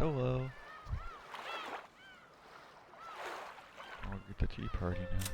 Hello. I'll get the tea party now.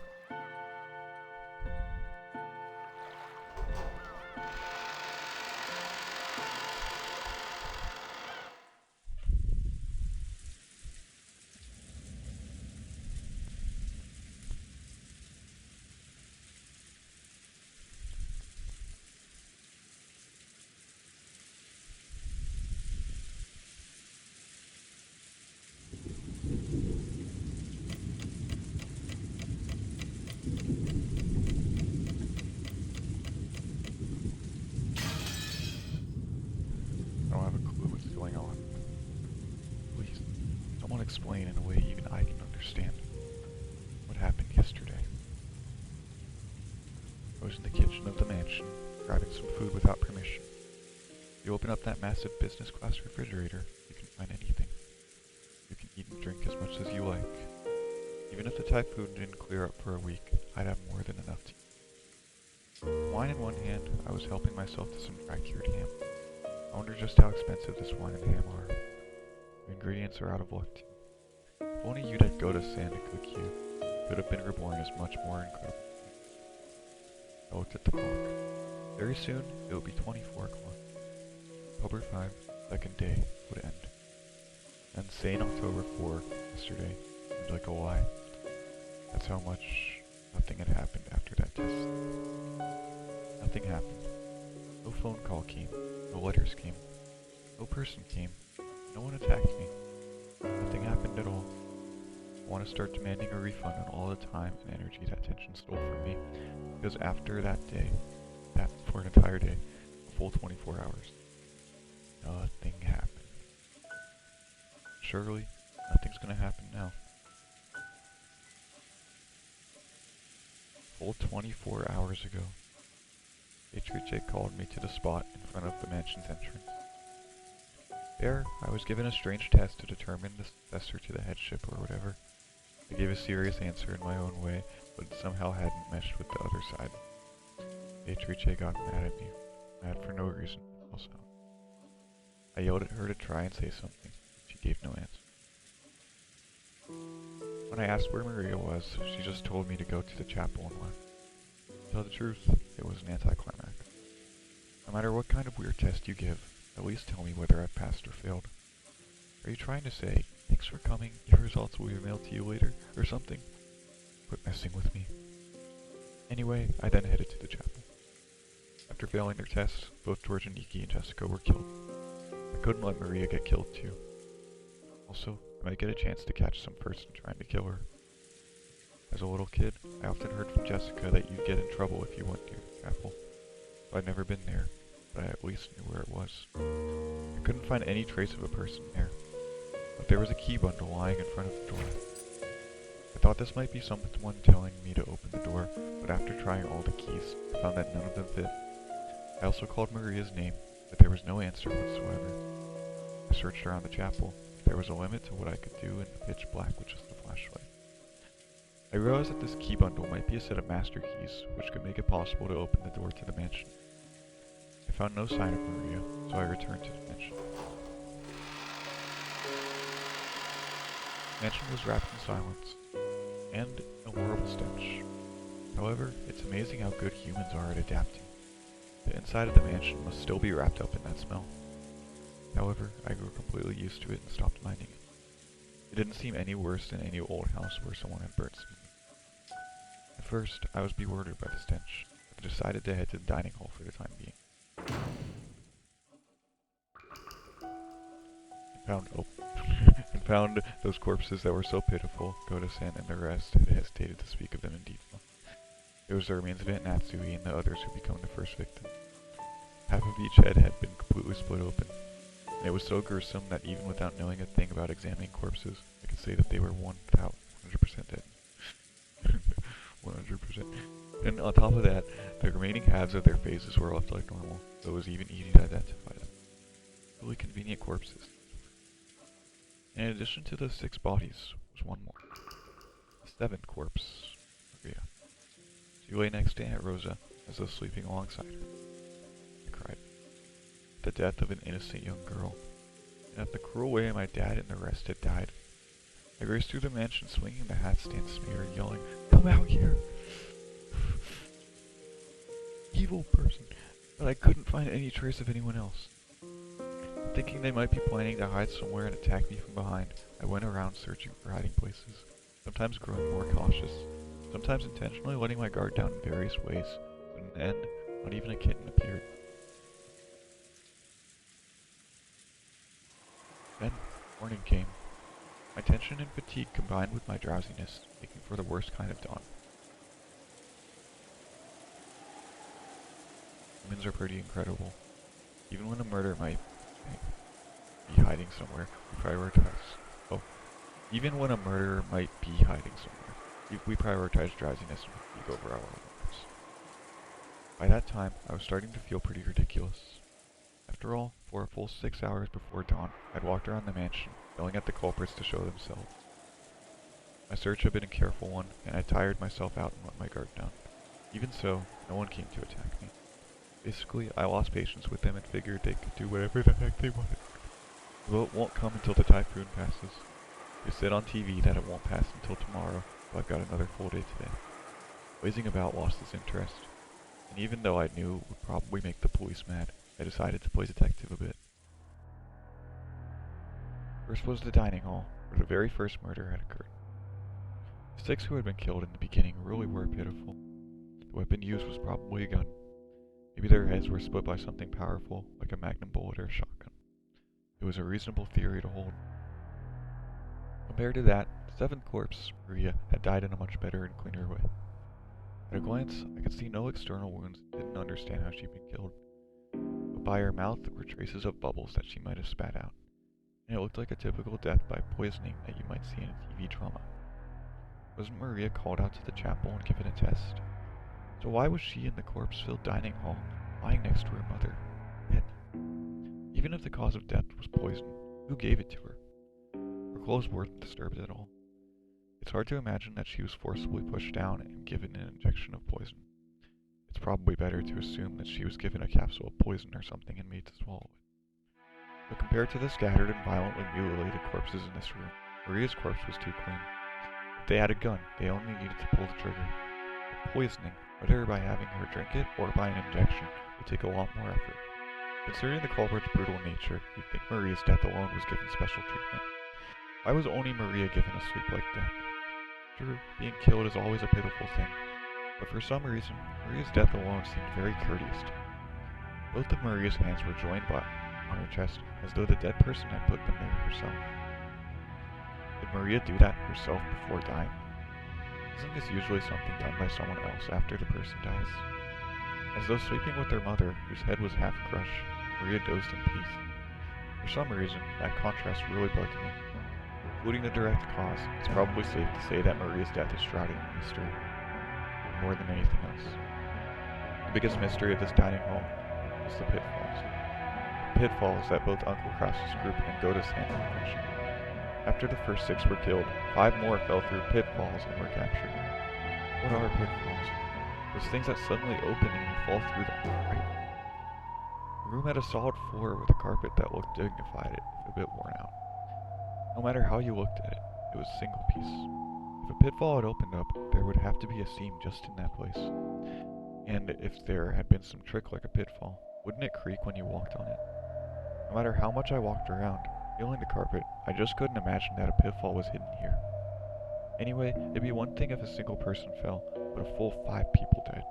I don't have a clue what's going on. Please, someone explain in a way even I can understand what happened yesterday. I was in the kitchen of the mansion, grabbing some food without permission. You open up that massive business class refrigerator, you can find anything. You can eat and drink as much as you like. Even if the typhoon didn't clear up for a week, I'd have more than enough to eat. Wine in one hand, I was helping myself to some dry-cured ham. I wonder just how expensive this wine and ham are. The ingredients are out of luck too. If only you'd had go to Santa cook you, could have been reborn as much more incredible. I looked at the clock. Very soon, it would be 24 o'clock. October 5, second day, would end. And saying October 4, yesterday, seemed like a lie. That's how much nothing had happened after that test. Nothing happened. No phone call came. No letters came. No person came. No one attacked me. Nothing happened at all. I want to start demanding a refund on all the time and energy that tension stole from me, because after that day, for an entire day, a full 24 hours, nothing happened. Surely, nothing's gonna happen now. Full 24 hours ago, Beatrice called me to the spot in front of the mansion's entrance. There, I was given a strange test to determine the successor to the headship or whatever. I gave a serious answer in my own way, but it somehow hadn't meshed with the other side. Beatrice got mad at me, mad for no reason, also. I yelled at her to try and say something. She gave no answer. When I asked where Maria was, she just told me to go to the chapel and left. To tell the truth, it was an anticlimax. No matter what kind of weird test you give, at least tell me whether I've passed or failed. Are you trying to say, thanks for coming, your results will be mailed to you later, or something? Quit messing with me. Anyway, I then headed to the chapel. After failing their tests, both George and Nikki and Jessica were killed. I couldn't let Maria get killed too. Also, I might get a chance to catch some person trying to kill her. As a little kid, I often heard from Jessica that you'd get in trouble if you went near the chapel. So I'd never been there, but I at least knew where it was. I couldn't find any trace of a person there, but there was a key bundle lying in front of the door. I thought this might be someone telling me to open the door, but after trying all the keys, I found that none of them fit. I also called Maria's name, but there was no answer whatsoever. I searched around the chapel. There was a limit to what I could do in the pitch black with just a flashlight. I realized that this key bundle might be a set of master keys, which could make it possible to open the door to the mansion. I found no sign of Maria, so I returned to the mansion. The mansion was wrapped in silence, and a horrible stench. However, it's amazing how good humans are at adapting. The inside of the mansion must still be wrapped up in that smell. However, I grew completely used to it and stopped minding it. It didn't seem any worse than any old house where someone had burnt something. At first, I was bewildered by the stench, but I decided to head to the dining hall for the time being. And found those corpses that were so pitiful. Goto-san and the rest had hesitated to speak of them in detail. There was the remains of Aunt Natsui and the others who become the first victim. Half of each head had been completely split open, and it was so gruesome that even without knowing a thing about examining corpses, I could say that they were 100% dead. 100%. And on top of that, the remaining halves of their faces were left like normal, so it was even easy to identify them. Really convenient corpses. In addition to the 6 bodies, was one more. The 7th corpse, Maria. She lay next to Aunt Rosa, as though sleeping alongside her. I cried. The death of an innocent young girl. and at the cruel way my dad and the rest had died. I raced through the mansion swinging the hat stand spear, yelling, "Come out here! Evil person!" But I couldn't find any trace of anyone else. Thinking they might be planning to hide somewhere and attack me from behind, I went around searching for hiding places, sometimes growing more cautious, sometimes intentionally letting my guard down in various ways, but in the end, not even a kitten appeared. Then, morning came. My tension and fatigue combined with my drowsiness, making for the worst kind of dawn. Humans are pretty incredible. Even when a murder might be hiding somewhere, we prioritize. Oh, even when a murderer might be hiding somewhere, we prioritize drowsiness and fatigue over our lives. By that time, I was starting to feel pretty ridiculous. After all, for a full 6 hours before dawn, I'd walked around the mansion, yelling at the culprits to show themselves. My search had been a careful one, and I tired myself out and let my guard down. Even so, no one came to attack me. Basically, I lost patience with them and figured they could do whatever the heck they wanted. The boat won't come until the typhoon passes. They said on TV that it won't pass until tomorrow, so I've got another full day today. Lazing about lost its interest, and even though I knew it would probably make the police mad, I decided to play detective a bit. First was the dining hall, where the very first murder had occurred. The 6 who had been killed in the beginning really were pitiful. The weapon used was probably a gun. Maybe their heads were split by something powerful, like a magnum bullet or a shotgun. It was a reasonable theory to hold. Compared to that, the 7th corpse, Maria, had died in a much better and cleaner way. At a glance, I could see no external wounds and didn't understand how she'd been killed. But by her mouth were traces of bubbles that she might have spat out, and it looked like a typical death by poisoning that you might see in a TV drama. Wasn't Maria called out to the chapel and given a test? So why was she in the corpse-filled dining hall, lying next to her mother, dead? Even if the cause of death was poison, who gave it to her? Her clothes weren't disturbed at all. It's hard to imagine that she was forcibly pushed down and given an injection of poison. It's probably better to assume that she was given a capsule of poison or something and made to swallow it. But compared to the scattered and violently mutilated corpses in this room, Maria's corpse was too clean. If they had a gun, they only needed to pull the trigger. But poisoning, whether by having her drink it or by an injection, would take a lot more effort. Considering the culprit's brutal nature, you'd think Maria's death alone was given special treatment. Why was only Maria given a sleep-like death? Sure, being killed is always a pitiful thing, but for some reason, Maria's death alone seemed very courteous to me. Both of Maria's hands were joined on her chest, as though the dead person had put them there herself. Did Maria do that herself before dying? Isn't this usually something done by someone else after the person dies? As though sleeping with their mother, whose head was half crushed, Maria dozed in peace. For some reason, that contrast really bugged me. Including the direct cause, it's probably safe to say that Maria's death is shrouded in mystery, more than anything else. The biggest mystery of this dining hall is the pitfalls. The pitfalls that both Uncle Krause's group and Goda's handled mentioned. After the first 6 were killed, 5 more fell through pitfalls and were captured. What are pitfalls? Those things that suddenly open and you fall through them, right? The room had a solid floor with a carpet that looked dignified, if a bit worn out. No matter how you looked at it, it was a single piece. If a pitfall had opened up, there would have to be a seam just in that place. And if there had been some trick like a pitfall, wouldn't it creak when you walked on it? No matter how much I walked around, feeling the carpet, I just couldn't imagine that a pitfall was hidden here. Anyway, it'd be one thing if a single person fell, but a full 5 people died.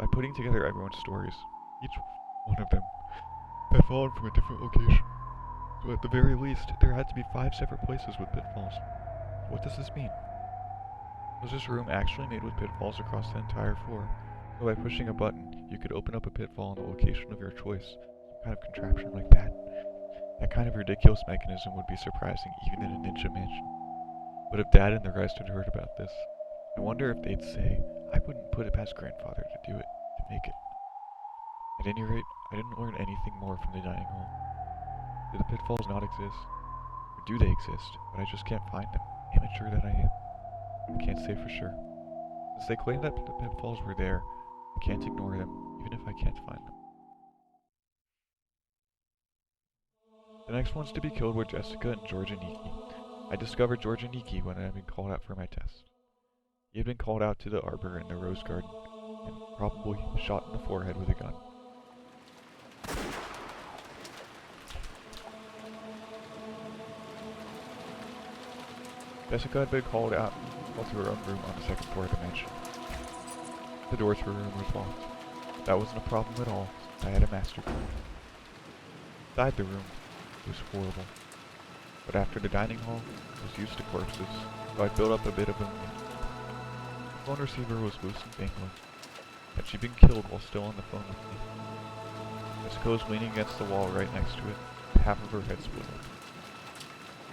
By putting together everyone's stories, each one of them had fallen from a different location. So at the very least, there had to be 5 separate places with pitfalls. What does this mean? Was this room actually made with pitfalls across the entire floor? So by pushing a button, you could open up a pitfall in the location of your choice. Some kind of contraption like that. That kind of ridiculous mechanism would be surprising even in a ninja mansion. But if Dad and the rest had heard about this, I wonder if they'd say, I wouldn't put it past Grandfather to do it, to make it. At any rate, I didn't learn anything more from the dining hall. Do the pitfalls not exist? Or do they exist, but I just can't find them, amateur that I am? I can't say for sure. Since they claim that the pitfalls were there, I can't ignore them, even if I can't find them. The next ones to be killed were Jessica and George Aniki. I discovered George Aniki when I had been called out for my test. He had been called out to the arbor in the rose garden, and probably shot in the forehead with a gun. Jessica had been called to her own room on the second floor of the mansion. The door to her room was locked. That wasn't a problem at all, since I had a master key. Inside the room, it was horrible. But after the dining hall, I was used to corpses, so I built up a bit of a immune. The phone receiver was loose and dangling. Had she been killed while still on the phone with me? Jessica was leaning against the wall right next to it, with half of her head split up.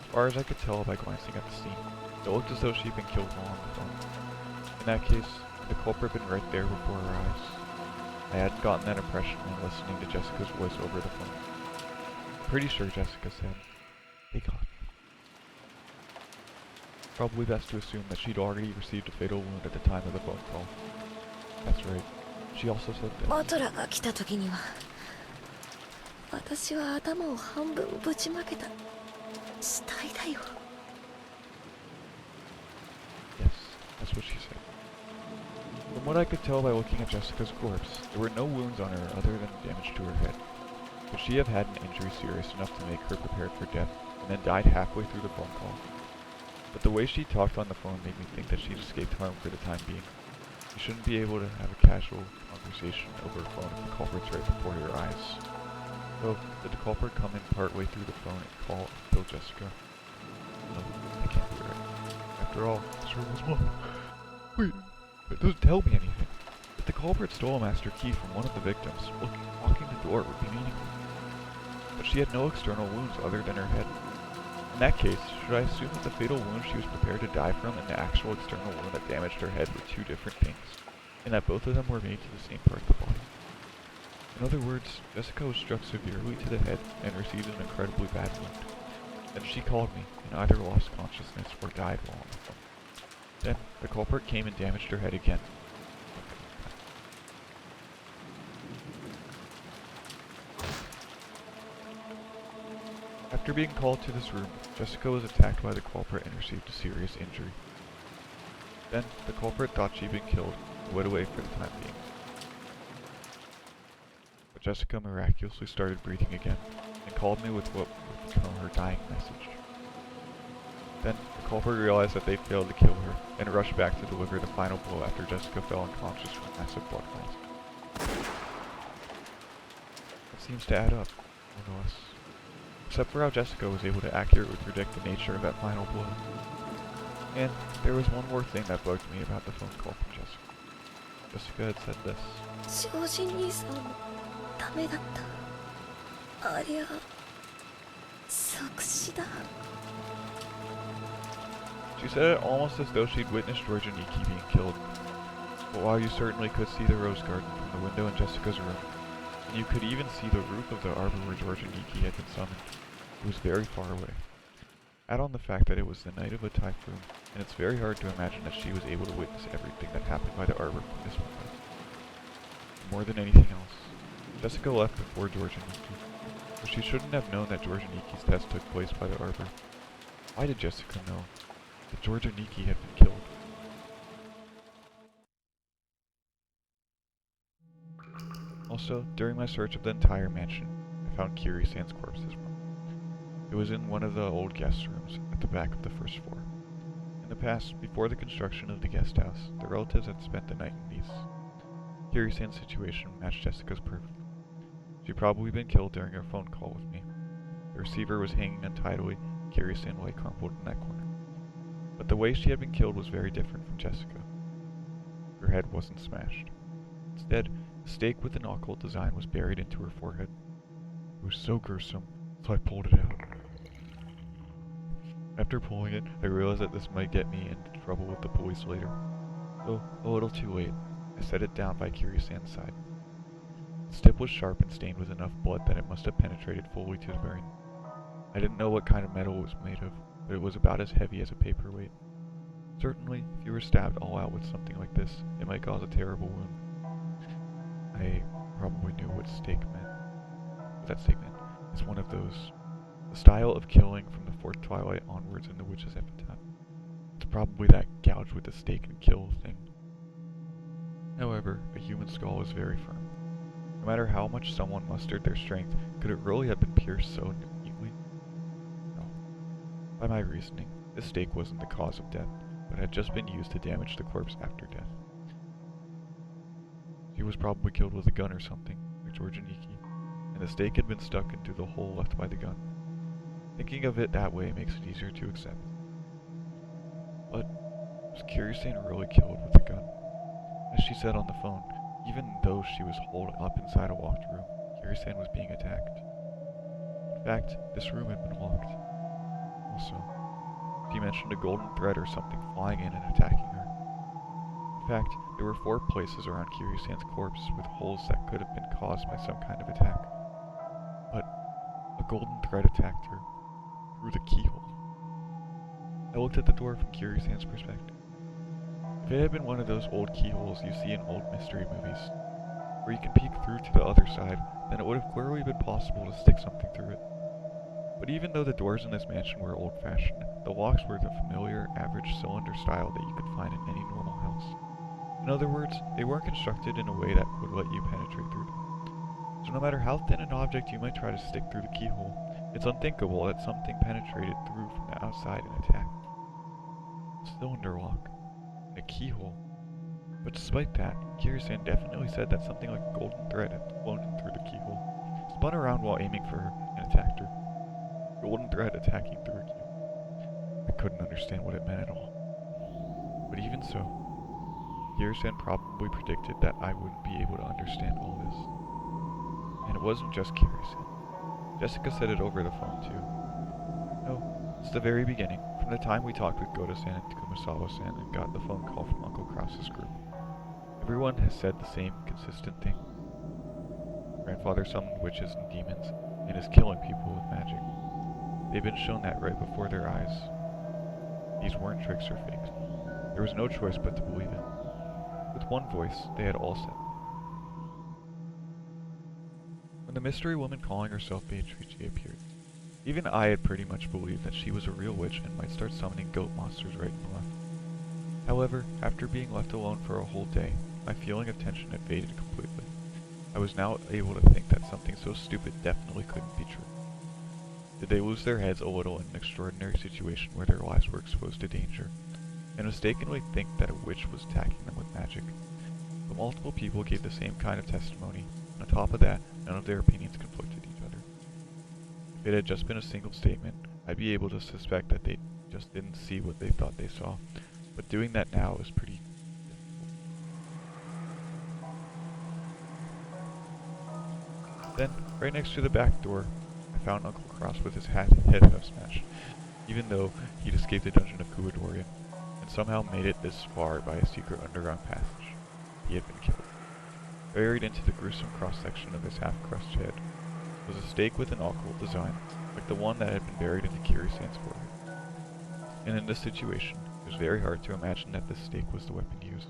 As far as I could tell by glancing at the scene, it looked as though she'd been killed while on the phone. In that case, the culprit had been right there before her eyes. I hadn't gotten that impression when listening to Jessica's voice over the phone. Pretty sure Jessica said, "They got me." Probably best to assume that she'd already received a fatal wound at the time of the phone call. That's right. She also said this. バトラが来た時には私は頭を半分ぶちまけた死体だよ。 Yes, that's what she said. From what I could tell by looking at Jessica's corpse, there were no wounds on her other than damage to her head. Could she have had an injury serious enough to make her prepared for death, and then died halfway through the phone call? But the way she talked on the phone made me think that she'd escaped harm for the time being. You shouldn't be able to have a casual conversation over a phone if the culprit's right before your eyes. So, did the culprit come in partway through the phone and call and kill Jessica? No, that can't be right. After all, this room was mine. Wait, it doesn't tell me anything. If the culprit stole a master key from one of the victims, locking the door would be meaningless. But she had no external wounds other than her head. In that case, should I assume that the fatal wound she was prepared to die from and the actual external wound that damaged her head were two different things, and that both of them were made to the same part of the body? In other words, Jessica was struck severely to the head and received an incredibly bad wound. Then she called me, and either lost consciousness or died while on the phone. Then, the culprit came and damaged her head again. After being called to this room, Jessica was attacked by the culprit and received a serious injury. Then, the culprit thought she'd been killed and went away for the time being. But Jessica miraculously started breathing again, and called me with what would become her dying message. Then, the culprit realized that they'd failed to kill her, and rushed back to deliver the final blow after Jessica fell unconscious from massive blood loss. It seems to add up, more or less. Except for how Jessica was able to accurately predict the nature of that final blow. And there was one more thing that bugged me about the phone call from Jessica. Jessica had said this. ジョージ兄さんもダメだった。ありゃ、即死だ。 She said it almost as though she'd witnessed George Aniki being killed. But while you certainly could see the rose garden from the window in Jessica's room, and you could even see the roof of the arbor where George Aniki had been summoned, it was very far away. Add on the fact that it was the night of a typhoon, and it's very hard to imagine that she was able to witness everything that happened by the arbor from this window. More than anything else, Jessica left before George Aniki, but she shouldn't have known that George Aniki's test took place by the arbor. Why did Jessica know that George Aniki had been killed? Also, during my search of the entire mansion, I found Kiri-san's corpse as well. It was in one of the old guest rooms at the back of the first floor. In the past, before the construction of the guest house, the relatives had spent the night in these. Kiri-san's situation matched Jessica's perfectly. She'd probably been killed during her phone call with me. The receiver was hanging untidily, Kiri-san lay crumpled in that corner. But the way she had been killed was very different from Jessica. Her head wasn't smashed. Instead, a stake with an occult design was buried into her forehead. It was so gruesome, so I pulled it out. After pulling it, I realized that this might get me into trouble with the police later. So, a little too late, I set it down by Kiri-san's side. Its tip was sharp and stained with enough blood that it must have penetrated fully to the brain. I didn't know what kind of metal it was made of, but it was about as heavy as a paperweight. Certainly, if you were stabbed all out with something like this, it might cause a terrible wound. I probably knew what stake meant. What that stake meant is one of those The style of killing from the fourth twilight onwards in the witch's epitaph. It's probably that gouge with the stake and kill thing. However, a human skull is very firm. No matter how much someone mustered their strength, could it really have been pierced so neatly? No. By my reasoning, this stake wasn't the cause of death, but had just been used to damage the corpse after death. She was probably killed with a gun or something, like Georgianiki, and the stake had been stuck into the hole left by the gun. Thinking of it that way makes it easier to accept. But was Kiryu-san really killed with a gun? As she said on the phone, even though she was holed up inside a locked room, Kiryu-san was being attacked. In fact, this room had been locked. Also, she mentioned a golden thread or something flying in and attacking her. In fact, there were 4 places around Kiryu-san's corpse with holes that could have been caused by some kind of attack. But a golden thread attacked her through the keyhole. I looked at the door from Kiryu-san's perspective. If it had been one of those old keyholes you see in old mystery movies, where you can peek through to the other side, then it would have clearly been possible to stick something through it. But even though the doors in this mansion were old-fashioned, the locks were the familiar, average cylinder style that you could find in any normal house. In other words, they weren't constructed in a way that would let you penetrate through them. So no matter how thin an object you might try to stick through the keyhole, it's unthinkable that something penetrated through from the outside and attacked. A cylinder lock. A keyhole. But despite that, Kiryu-san definitely said that something like a golden thread had flown in through the keyhole, spun around while aiming for her, and attacked her. Golden thread attacking through her keyhole. I couldn't understand what it meant at all. But even so, Kiryu-san probably predicted that I wouldn't be able to understand all this. And it wasn't just Kiryu-san. Jessica said it over the phone too. No, it's the very beginning. From the time we talked with Goto-san and Kumasawa-san and got the phone call from Uncle Krause's group. Everyone has said the same consistent thing. Grandfather summoned witches and demons, and is killing people with magic. They've been shown that right before their eyes. These weren't tricks or fakes. There was no choice but to believe it. With one voice, they had all said it. When the mystery woman calling herself Beatrice appeared, even I had pretty much believed that she was a real witch and might start summoning goat monsters right and left. However, after being left alone for a whole day, my feeling of tension had faded completely. I was now able to think that something so stupid definitely couldn't be true. Did they lose their heads a little in an extraordinary situation where their lives were exposed to danger, and mistakenly think that a witch was attacking them with magic? But multiple people gave the same kind of testimony, and on top of that, none of their opinions conflicted each other. If it had just been a single statement, I'd be able to suspect that they just didn't see what they thought they saw, but doing that now is pretty difficult. Then, right next to the back door, I found Uncle Krause with his head half smashed, even though he'd escaped the dungeon of Kuwadorian, and somehow made it this far by a secret underground passage. He had been killed. Buried into the gruesome cross-section of his half-crushed head was a stake with an occult design, like the one that had been buried into Kiryu-san's forehead. And in this situation, it was very hard to imagine that this stake was the weapon used.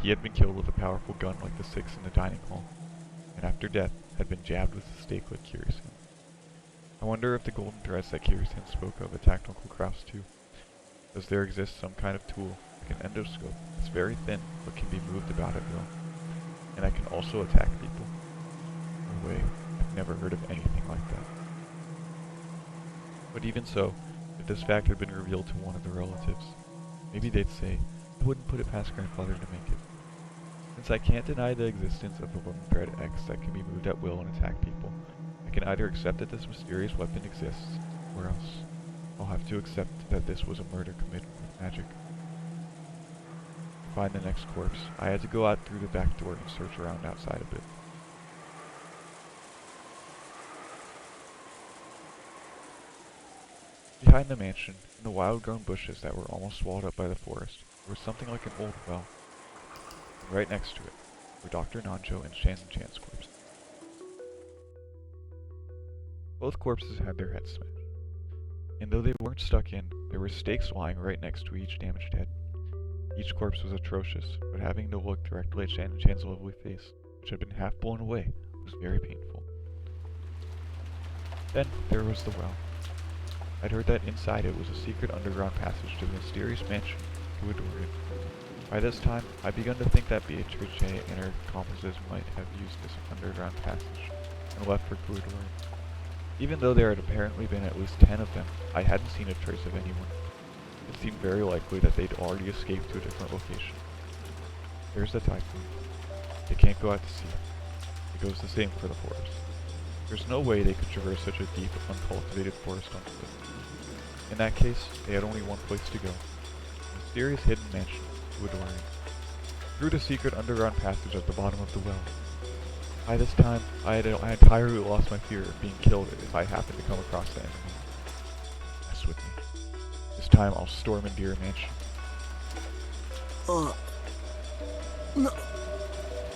He had been killed with a powerful gun like the 6 in the dining hall, and after death had been jabbed with a stake like Kiryu-san. I wonder if the golden threads that Kiryu-san spoke of attacked Uncle Krause too. Does there exist some kind of tool, like an endoscope, that's very thin but can be moved about at will, and that can also attack people? No way, I've never heard of anything like that. But even so, if this fact had been revealed to one of the relatives, maybe they'd say, I wouldn't put it past grandfather to make it. Since I can't deny the existence of the golden thread X that can be moved at will and attack people, I can either accept that this mysterious weapon exists, or else I'll have to accept that this was a murder committed with magic. To find the next corpse, I had to go out through the back door and search around outside a bit. Behind the mansion, in the wild-grown bushes that were almost swallowed up by the forest, there was something like an old well. And right next to it were Dr. Nanjo and Shannon-chan's corpses. Both corpses had their heads smashed, and though they weren't stuck in, there were stakes lying right next to each damaged head. Each corpse was atrocious, but having to look directly at Shannon-chan's lovely face, which had been half blown away, was very painful. Then there was the well. I'd heard that inside it was a secret underground passage to the mysterious mansion to adore it. By this time, I'd begun to think that Beatrice and her accomplices might have used this underground passage and left for Kuadori. Even though there had apparently been at least 10 of them, I hadn't seen a trace of anyone. It seemed very likely that they'd already escaped to a different location. There's the typhoon. They can't go out to sea. It goes the same for the forest. There's no way they could traverse such a deep, uncultivated forest on foot. In that case, they had only one place to go. A mysterious hidden mansion to adore it. Through the secret underground passage at the bottom of the well. By this time, I had entirely lost my fear of being killed if I happened to come across the enemy. Mess with me. This time I'll storm into your mansion.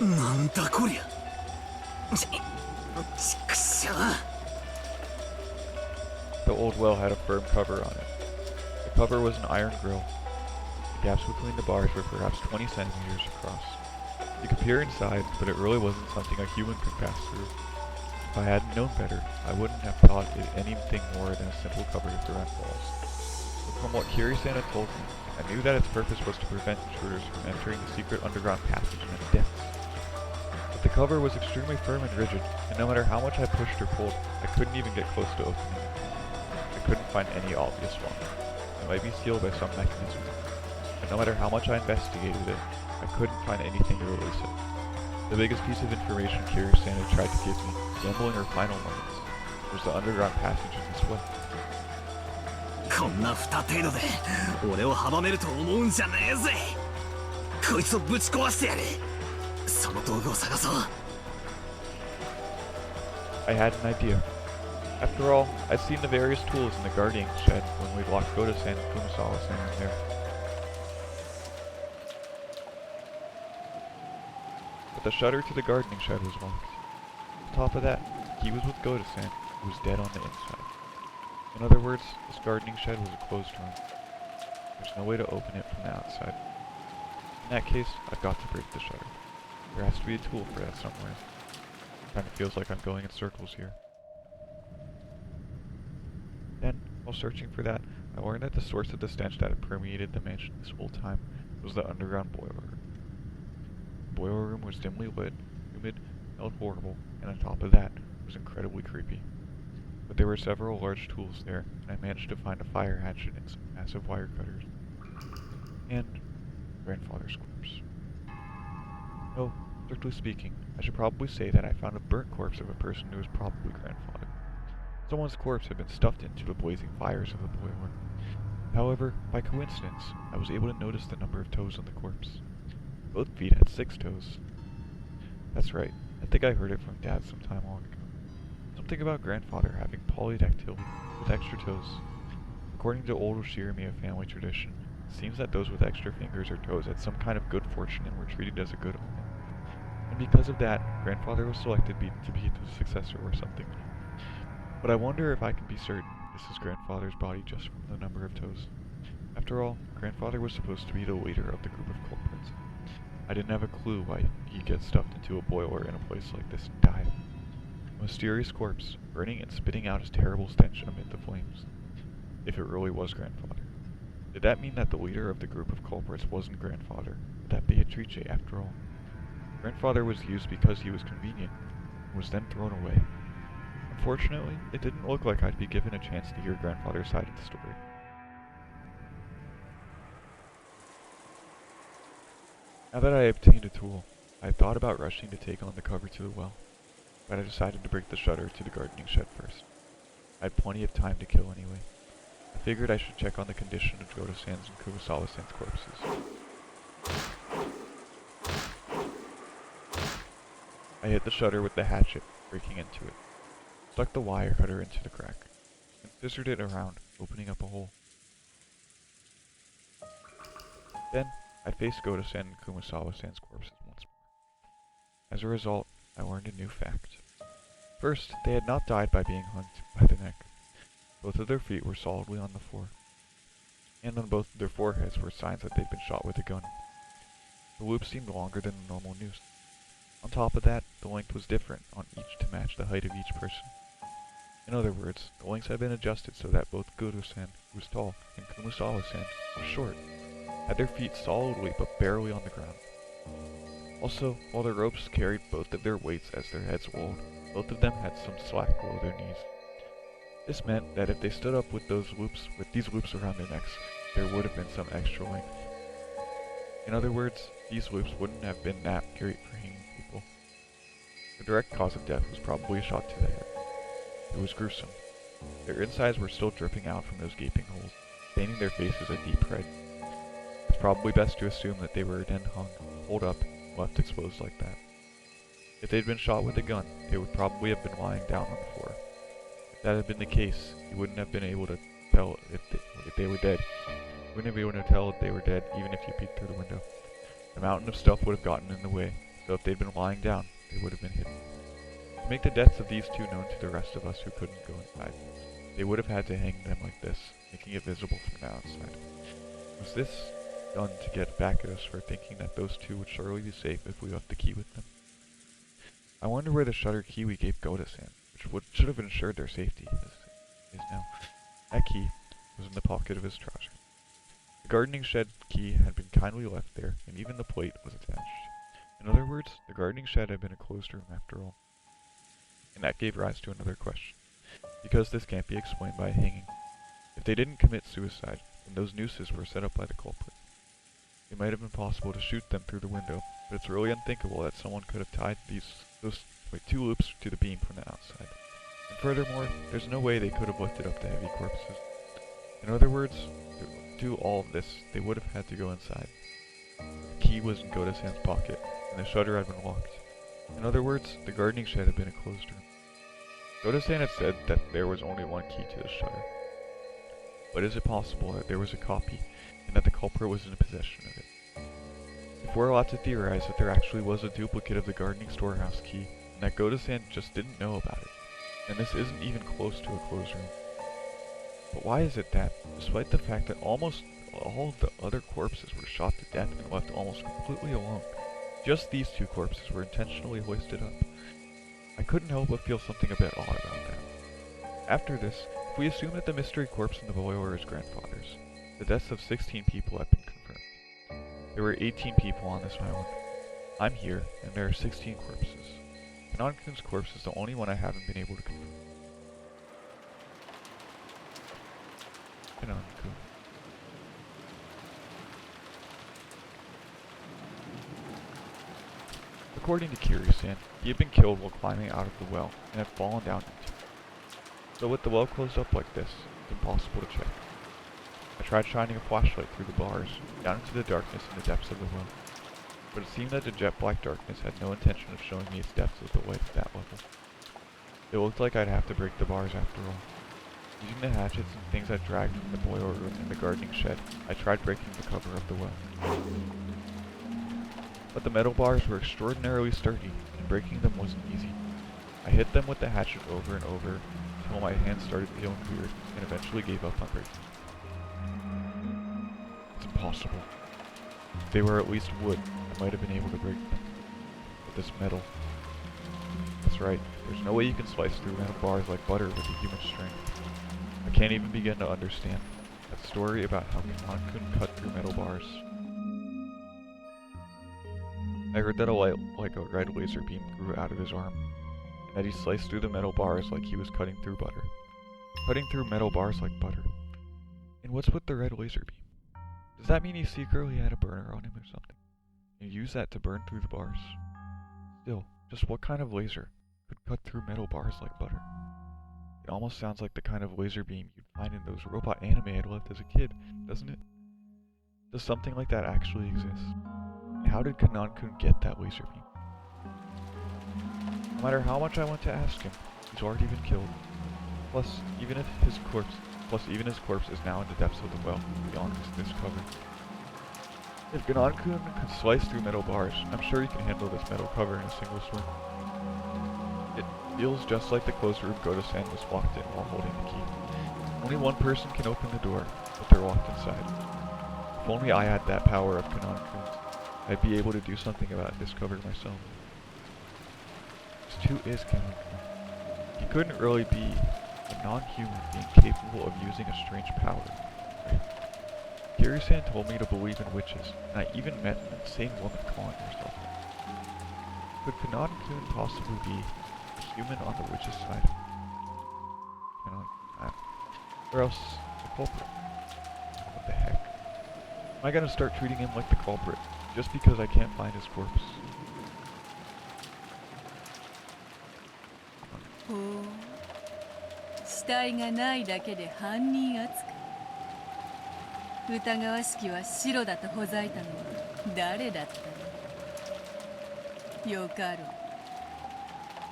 なんだこりゃ。ちくしょう。 The old well had a firm cover on it. The cover was an iron grill. The gaps between the bars were perhaps 20 centimeters across. You could peer inside, but it really wasn't something a human could pass through. If I hadn't known better, I wouldn't have thought it anything more than a simple cover to prevent walls. But from what Kirisana told me, I knew that its purpose was to prevent intruders from entering the secret underground passage in its depths. But the cover was extremely firm and rigid, and no matter how much I pushed or pulled, I couldn't even get close to opening it. I couldn't find any obvious one. It might be sealed by some mechanism. But no matter how much I investigated it, I couldn't find anything to release it. The biggest piece of information Kirisana tried to give me, gambling her final moments, was the underground passage in this well. こんな二程度で俺を阻めると思うんじゃねえぜ。こいつをぶち壊してやる。その道具を探そう。 I had an idea. After all, I'd seen the various tools in the guardian shed when we'd locked Goda-san and Kumasawa-san in there. But the shutter to the gardening shed was locked. On top of that, he was with Goda-san, who was dead on the inside. In other words, this gardening shed was a closed room. There's no way to open it from the outside. In that case, I've got to break the shutter. There has to be a tool for that somewhere. Kinda feels like I'm going in circles here. Then, while searching for that, I learned that the source of the stench that had permeated the mansion this whole time was the underground boiler room. The boiler room was dimly lit, humid, smelled horrible, and on top of that, was incredibly creepy. But there were several large tools there, and I managed to find a fire hatchet and some massive wire cutters. And grandfather's corpse. No, strictly speaking, I should probably say that I found a burnt corpse of a person who was probably grandfather. Someone's corpse had been stuffed into the blazing fires of the boiler. However, by coincidence, I was able to notice the number of toes on the corpse. Both feet had 6 toes. That's right, I think I heard it from Dad some time long ago. Something about grandfather having polydactyly with extra toes. According to old Oshirimiya family tradition, it seems that those with extra fingers or toes had some kind of good fortune and were treated as a good omen. And because of that, grandfather was selected to be the successor or something. But I wonder if I can be certain this is grandfather's body just from the number of toes. After all, grandfather was supposed to be the leader of the group of culprits. I didn't have a clue why he'd get stuffed into a boiler in a place like this and die. A mysterious corpse, burning and spitting out his terrible stench amid the flames. If it really was grandfather. Did that mean that the leader of the group of culprits wasn't grandfather, but that Beatrice after all? Grandfather was used because he was convenient, and was then thrown away. Unfortunately, it didn't look like I'd be given a chance to hear grandfather's side of the story. Now that I obtained a tool, I had thought about rushing to take on the cover to the well, but I decided to break the shutter to the gardening shed first. I had plenty of time to kill anyway. I figured I should check on the condition of Goda-san's and Kumasawa-san's corpses. I hit the shutter with the hatchet, breaking into it. Stuck the wire cutter into the crack, and scissored it around, opening up a hole. Then, I faced Goda-san and Kumasawa-san's corpses once more. As a result, I learned a new fact. First, they had not died by being hung by the neck. Both of their feet were solidly on the floor, and on both of their foreheads were signs that they'd been shot with a gun. The loop seemed longer than a normal noose. On top of that, the length was different on each to match the height of each person. In other words, the links had been adjusted so that both Guru-san, who was tall, and Kumasawa-san, who was short, had their feet solidly but barely on the ground. Also, while the ropes carried both of their weights as their heads rolled, both of them had some slack below their knees. This meant that if they stood up with these loops around their necks, there would have been some extra length. In other words, these loops wouldn't have been that great for hanging people. The direct cause of death was probably a shot to the head. It was gruesome. Their insides were still dripping out from those gaping holes, staining their faces a deep red. It's probably best to assume that they were then hung, pulled up, and left exposed like that. If they'd been shot with a gun, they would probably have been lying down on the floor. If that had been the case, you wouldn't have been able to tell if they were dead. You wouldn't have been able to tell if they were dead even if you peeked through the window. The mountain of stuff would have gotten in the way, so if they'd been lying down, they would have been hidden. To make the deaths of these two known to the rest of us who couldn't go inside, they would have had to hang them like this, making it visible from the outside. Was this done to get back at us for thinking that those two would surely be safe if we left the key with them? I wonder where the shutter key we gave Goda-san, which should have ensured their safety, is now. That key was in the pocket of his trousers. The gardening shed key had been kindly left there, and even the plate was attached. In other words, the gardening shed had been a closed room after all. And that gave rise to another question, because this can't be explained by hanging. If they didn't commit suicide, then those nooses were set up by the culprit. It might have been possible to shoot them through the window, but it's really unthinkable that someone could have tied those two loops to the beam from the outside. And furthermore, there's no way they could have lifted up the heavy corpses. In other words, to do all of this, they would have had to go inside. The key was in Goda-san's pocket, and the shutter had been locked. In other words, the gardening shed had been a closed room. Goda-san had said that there was only one key to the shutter. But is it possible that there was a copy, and that the culprit was in possession of it? If we're allowed to theorize that there actually was a duplicate of the gardening storehouse key, and that Goda-san just didn't know about it, then this isn't even close to a closed room. But why is it that, despite the fact that almost all of the other corpses were shot to death and left almost completely alone, just these two corpses were intentionally hoisted up? I couldn't help but feel something a bit odd about that. After this, if we assume that the mystery corpse in the boiler is grandfather's, the deaths of 16 people have been confirmed. There were 18 people on this island. I'm here, and there are 16 corpses. Kanan-kun's corpse is the only one I haven't been able to confirm. Kanan-kun. According to Kiryu-san, he had been killed while climbing out of the well and had fallen down into it. So with the well closed up like this, it's impossible to check. I tried shining a flashlight through the bars, down into the darkness in the depths of the well, but it seemed that the jet black darkness had no intention of showing me its depths with the light at that level. It looked like I'd have to break the bars after all. Using the hatchets and things I dragged from the boiler room and the gardening shed, I tried breaking the cover of the well. But the metal bars were extraordinarily sturdy, and breaking them wasn't easy. I hit them with the hatchet over and over until my hands started feeling weird, and eventually gave up on breaking them. It's impossible. If they were at least wood, I might have been able to break them. But this metal... That's right, there's no way you can slice through metal bars like butter with a human strength. I can't even begin to understand that story about how Kanan-kun cut through metal bars. I heard that a light like a red laser beam grew out of his arm, and that he sliced through the metal bars like he was cutting through butter. Cutting through metal bars like butter. And what's with the red laser beam? Does that mean he secretly had a burner on him or something, and used that to burn through the bars? Still, just what kind of laser could cut through metal bars like butter? It almost sounds like the kind of laser beam you'd find in those robot anime I loved as a kid, doesn't it? Does something like that actually exist? And how did Kanan-kun get that laser beam? No matter how much I want to ask him, he's already been killed. Plus, even his corpse is now in the depths of the well, beyond this cover. If Kanan-kun could slice through metal bars, I'm sure he can handle this metal cover in a single swing. It feels just like the closed room Goda-san was locked in while holding the key. Only one person can open the door, but they're locked inside. If only I had that power of Kanan-kun's, I'd be able to do something about this cover myself. This too is Kanan-kun. He couldn't really be a non-human being capable of using a strange power. Right? Kiri-san told me to believe in witches, and I even met an insane woman calling herself one. Could Kanade-kun possibly be a human on the witch's side? Kind of like that. Or else the culprit. What the heck? Am I gonna start treating him like the culprit, just because I can't find his corpse? ほう、死体がないだけで犯人扱い。疑わしきは白だとほざいたのは誰だったの？よかろう。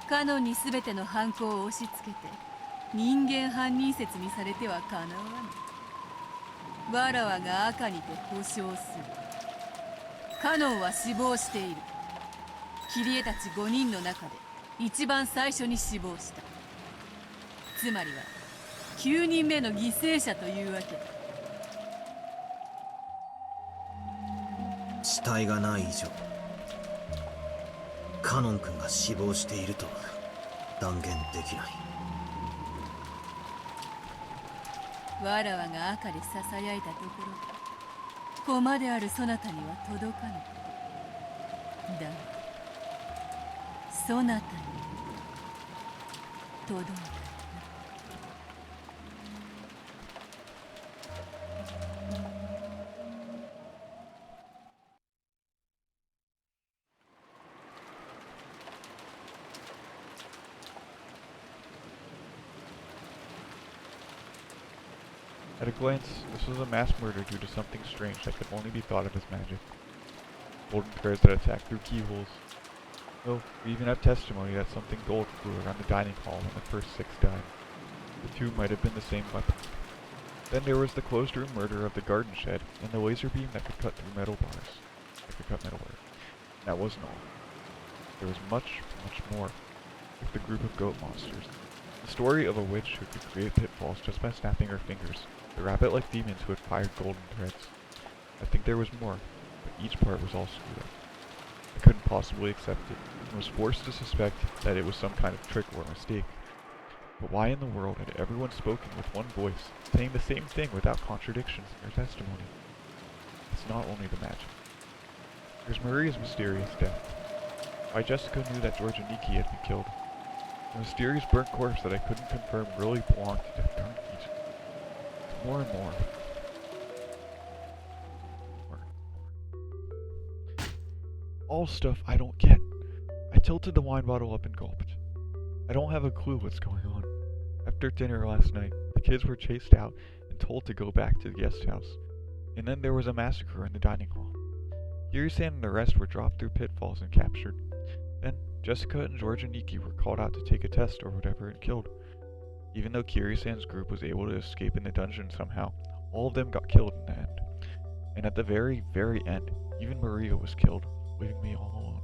カノンに全ての犯行を押し付けて人間犯人説にされてはかなわぬ。わらわが赤にて保証する。カノンは死亡している。キリエたち5人の中で一番最初に死亡した。つまりは9人目の犠牲者というわけだ。死体がない以上、カノン君が死亡しているとは断言できない。わらわが赤でささやいたところで駒であるそなたには届かぬ。だがそなたに届いた。At a glance, this was a mass murder due to something strange that could only be thought of as magic. Golden threads that attacked through keyholes. No, we even have testimony that something gold flew around the dining hall when the first 6 died. The 2 might have been the same weapon. Then there was the closed room murder of the garden shed, and the laser beam that could cut through metal bars. That could cut metalware. That wasn't all. There was much, much more, like the group of goat monsters. The story of a witch who could create pitfalls just by snapping her fingers. The rabbit-like demons who had fired golden threads. I think there was more, but each part was all screwed up. I couldn't possibly accept it, and was forced to suspect that it was some kind of trick or mistake. But why in the world had everyone spoken with one voice, saying the same thing without contradictions in their testimony? It's not only the magic. There's Maria's mysterious death. Why Jessica knew that George and Nikki had been killed. The mysterious burnt corpse that I couldn't confirm really belonged to Death Darkies. More and more. All stuff I don't get. I tilted the wine bottle up and gulped. I don't have a clue what's going on. After dinner last night, the kids were chased out and told to go back to the guest house. And then there was a massacre in the dining hall. Kiri-san and the rest were dropped through pitfalls and captured. Then, Jessica and George and Nikki were called out to take a test or whatever and killed. Even though Kiri-san's group was able to escape in the dungeon somehow, all of them got killed in the end. And at the very, very end, even Maria was killed, leaving me all alone.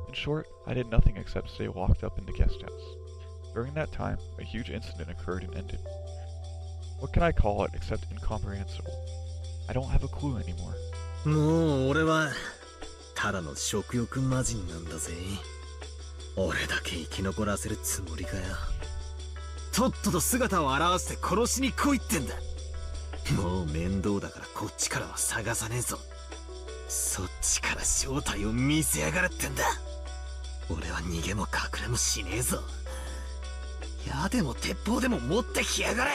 In short, I did nothing except stay locked up in the guest house. During that time, a huge incident occurred and ended. What can I call it except incomprehensible? I don't have a clue anymore. もう俺はただの食欲魔人なんだぜ。俺だけ生き残らせるつもりかよ。とっとと姿を現して殺しに来いってんだ。もう面倒だからこっちからは探さねえぞ。そっちから正体を見せやがるってんだ。俺は逃げも隠れもしねえぞ。矢でも鉄砲でも持ってきやがれ。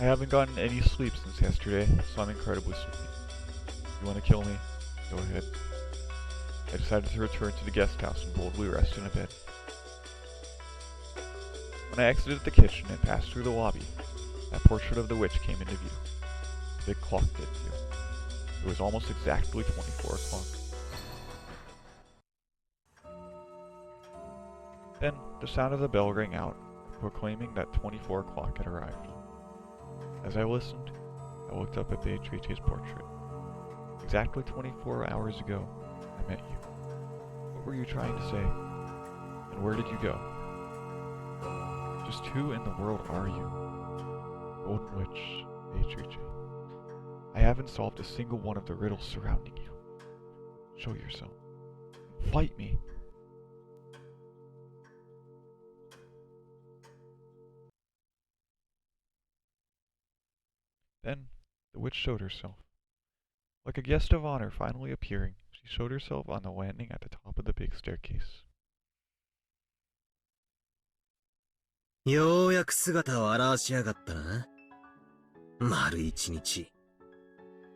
I haven't gotten any sleep since yesterday, so I'm incredibly sleepy. You want to kill me? Go ahead. I decided to return to the guest house and boldly rest in a bed. When I exited the kitchen and passed through the lobby, that portrait of the witch came into view. The big clock did too. It was almost exactly 24 o'clock. Then, the sound of the bell rang out, proclaiming that 24 o'clock had arrived. As I listened, I looked up at Beatrice's portrait. Exactly 24 hours ago, I met you. What were you trying to say? And where did you go? Just who in the world are you? Golden Witch, Beatrice. I haven't solved a single one of the riddles surrounding you. Show yourself. Fight me. Then the witch showed herself. Like a guest of honor finally appearing, she showed herself on the landing at the top of the big staircase. ようやく姿を現しやがったな。丸一日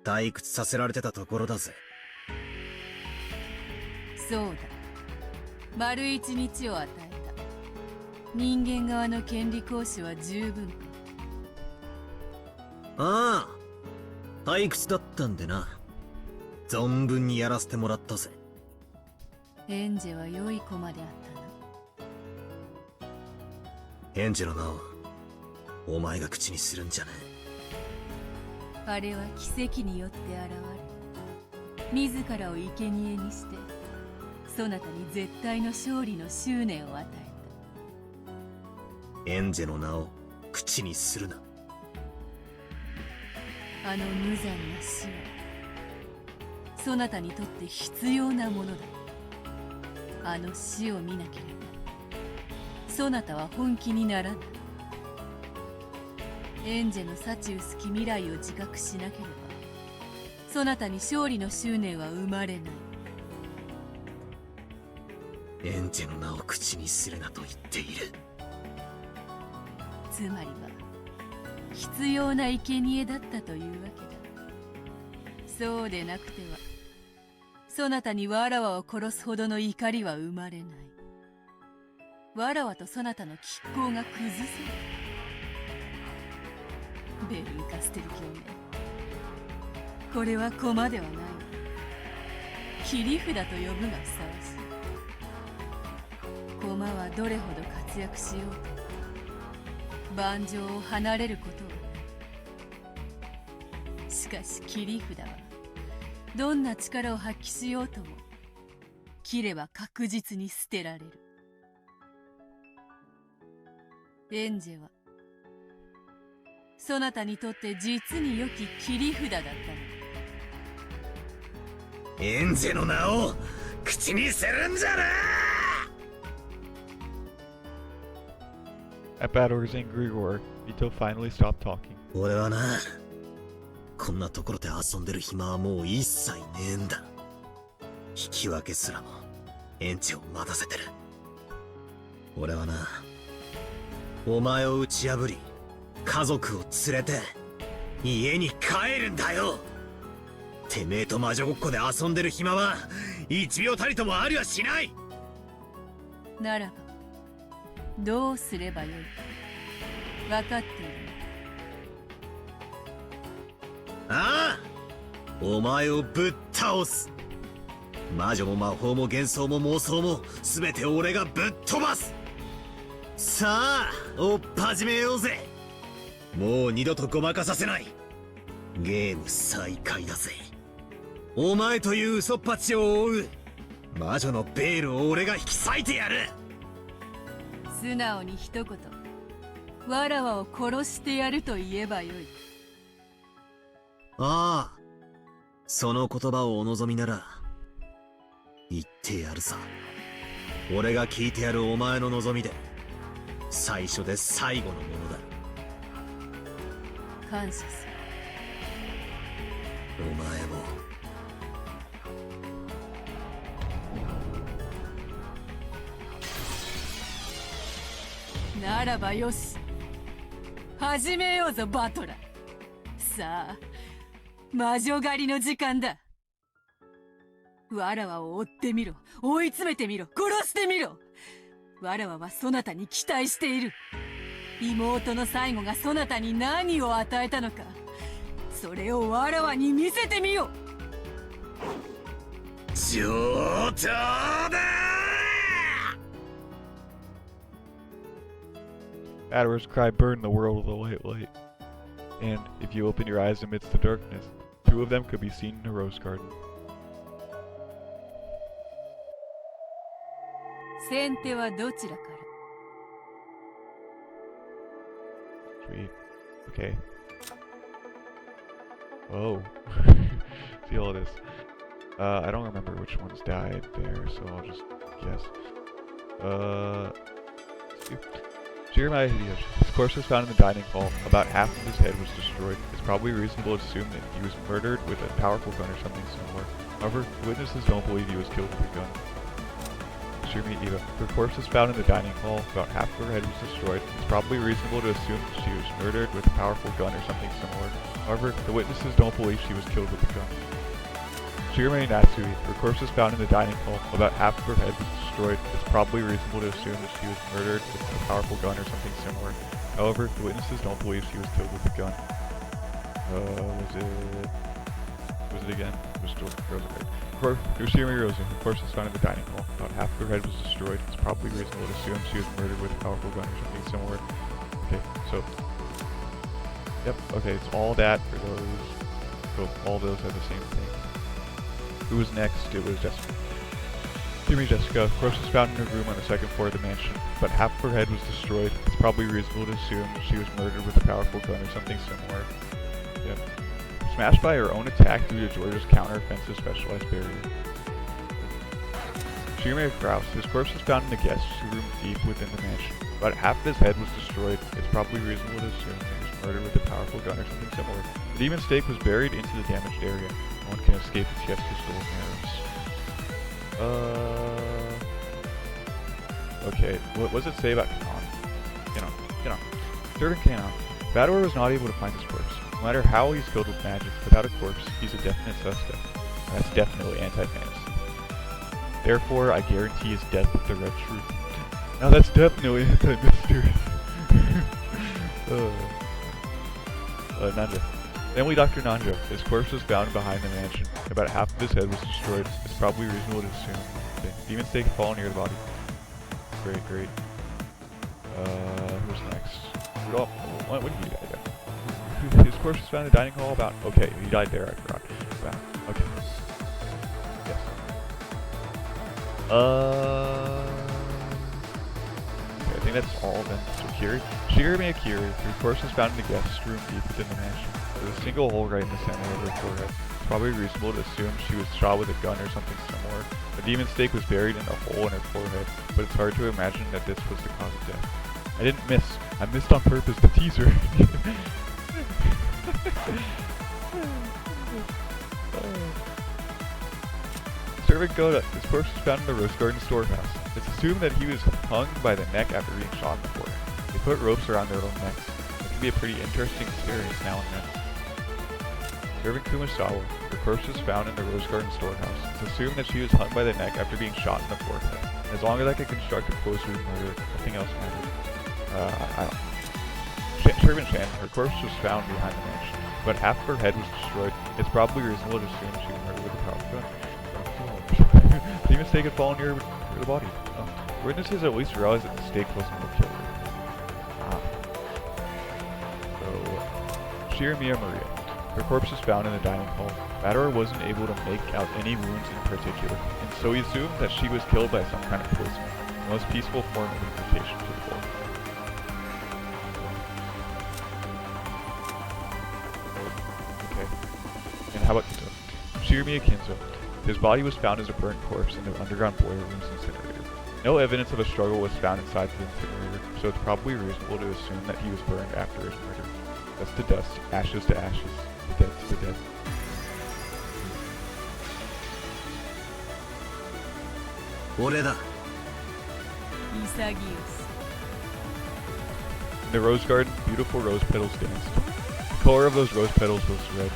退屈させられてたところだぜ。そうだ。丸一日を与えた。人間側の権利行使は十分か。ああ、退屈だったんでな。存分にやらせてもらったぜ。エンジェは良い子まであったな。エンジェの名をお前が口にするんじゃねあれは奇跡によって現れ、自らを生贄にしてそなたに絶対の勝利の執念を与え。エンジェの名を口にするな。あの無残な死はそなたにとって必要なものだ。あの死を見なければそなたは本気にならない。エンジェの幸薄き未来を自覚しなければそなたに勝利の執念は生まれない。エンジェの名を口にするなと言っている。つまりは必要な生贄だったというわけだ。そうでなくてはそなたにわらわを殺すほどの怒りは生まれない。わらわとそなたの拮抗が崩せる。ベルーカステル教名、これは駒ではない。切り札と呼ぶがふさわしい。駒はどれほど活躍しようと盤上を離れることはない。しかし切り札はどんな力を発揮しようとも切れば確実に捨てられる。エンジェはそなたにとって実に良き切り札だったの。エンジェの名を口にするんじゃな。 At Bador's angry roar, Vito finally stopped talking. 俺はな、こんなところで遊んでる暇はもう一切ねえんだ。引き分けすらもエンジェを待たせてる。俺はな、お前を打ち破り家族を連れて家に帰るんだよ。てめえと魔女ごっこで遊んでる暇は一秒たりともありはしない。ならばどうすればよいか分かっている。ああ、お前をぶっ倒す。魔女も魔法も幻想も妄想も全て俺がぶっ飛ばす。さあ追っ始めようぜ。もう二度とごまかさせない。ゲーム再開だぜ。お前という嘘っぱちを追う魔女のベールを俺が引き裂いてやる。素直に一言わらわを殺してやると言えばよい。ああ、その言葉をお望みなら言ってやるさ。俺が聞いてやるお前の望みで最初で最後のものだ。感謝する。お前もならばよし、始めようぞバトラー。さあ魔女狩りの時間だ。わらわを追ってみろ、追い詰めてみろ、殺してみろ。わらわはそなたに期待している。妹の最後がそなたに何を与えたのか、それをわらわに見せてみよ。上等だ。 Bador's cry burned the world with a white light, and if you open your eyes amidst the darkness, two of them could be seen in a rose garden. 先手はどちらから。 Sweet. Okay. Oh. See all this. I don't remember which ones died there, so I'll just guess. Jeremiah Hideyoshi. His corpse was found in the dining hall. About half of his head was destroyed. It's probably reasonable to assume that he was murdered with a powerful gun or something similar. However, the witnesses don't believe he was killed with a gun. Shirumi Eva. Her corpse was found in the dining hall. About half of her head was destroyed. It's probably reasonable to assume that she was murdered with a powerful gun or something similar. However, the witnesses don't believe she was killed with a gun. Shirumi Natsui. Her corpse was found in the dining hall. About half of her head was destroyed. It's probably reasonable to assume that she was murdered with a powerful gun or something similar. However, the witnesses don't believe she was killed with a gun. Was it again? It was still Rosa. Shirumi Rosa. Her corpse was found in the dining hall. About half of her head was destroyed. It's probably reasonable to assume she was murdered with a powerful gun or something similar. Okay, so yep. Okay, it's all that for those. So all those are the same thing. Who was next? It was Jessica. Shirumi Jessica. Her corpse was found in her room on the second floor of the mansion. But half of her head was destroyed. It's probably reasonable to assume she was murdered with a powerful gun or something similar. Yep. Smashed by her own attack due to George's counter-offensive specialized barrier. Shirumi Krause. His corpse was found in the guest room deep within the mansion. About half of his head was destroyed. It's probably reasonable to assume he was murdered with a powerful gun or something similar. The demon stake was buried into the damaged area. No one can escape its yet stolen arrows. Okay, what does it say about Kanon? Kanon. Servant Kanon. Bador was not able to find his corpse. No matter how he's killed with magic, without a corpse, he's a definite suspect. And that's definitely anti-fantasy. Therefore, I guarantee his death with the red truth. Now that's definitely anti-mystery. Nanja. Family Dr. Nanja. His corpse was found behind the mansion. About half of his head was destroyed. It's probably reasonable to assume. Okay. Demon stake fall near the body. Great. Who's next? Oh, when did he die there? His corpse was found in the dining hall about... Okay, he died there, I forgot. Wow. Okay. Yes. Okay, I think that's all then. So Shirumi Akiri. Her corpse was found in the guest room deep within the mansion. There's a single hole right in the center of her forehead. It's probably reasonable to assume she was shot with a gun or something similar. The demon stake was buried in a hole in her forehead, but it's hard to imagine that this was the cause of death. I didn't miss. I missed on purpose to tease her. Servant Goda. His corpse was found in the Rose Garden storehouse. It's assumed that he was hung by the neck after being shot in the forehead. They put ropes around their own necks. It can be a pretty interesting experience now and then. Servant Kumasawa. Her corpse was found in the Rose Garden storehouse. It's assumed that she was hung by the neck after being shot in the forehead. As long as I can construct a close route murder, nothing else matters. I don't. Servant Shan. Her corpse was found behind the mansion, but half of her head was destroyed. It's probably reasonable to assume she was murdered with a powerful gun. Demon stake had fallen near the body. Witnesses at least realized that the stake wasn't what killed her. So, Shirumi Maria. Her corpse was found in the dining hall. Bador wasn't able to make out any wounds in particular, and so he assumed that she was killed by some kind of poison, the most peaceful form of invitation to the floor. Okay. And how about Kinzo? Shirumi Kinzo. His body was found as a burnt corpse in the underground boiler room's incinerator. No evidence of a struggle was found inside the incinerator, so it's probably reasonable to assume that he was burned after his murder. Dust to dust, ashes to ashes, the dead to the dead. In the rose garden, beautiful rose petals danced. The color of those rose petals was red.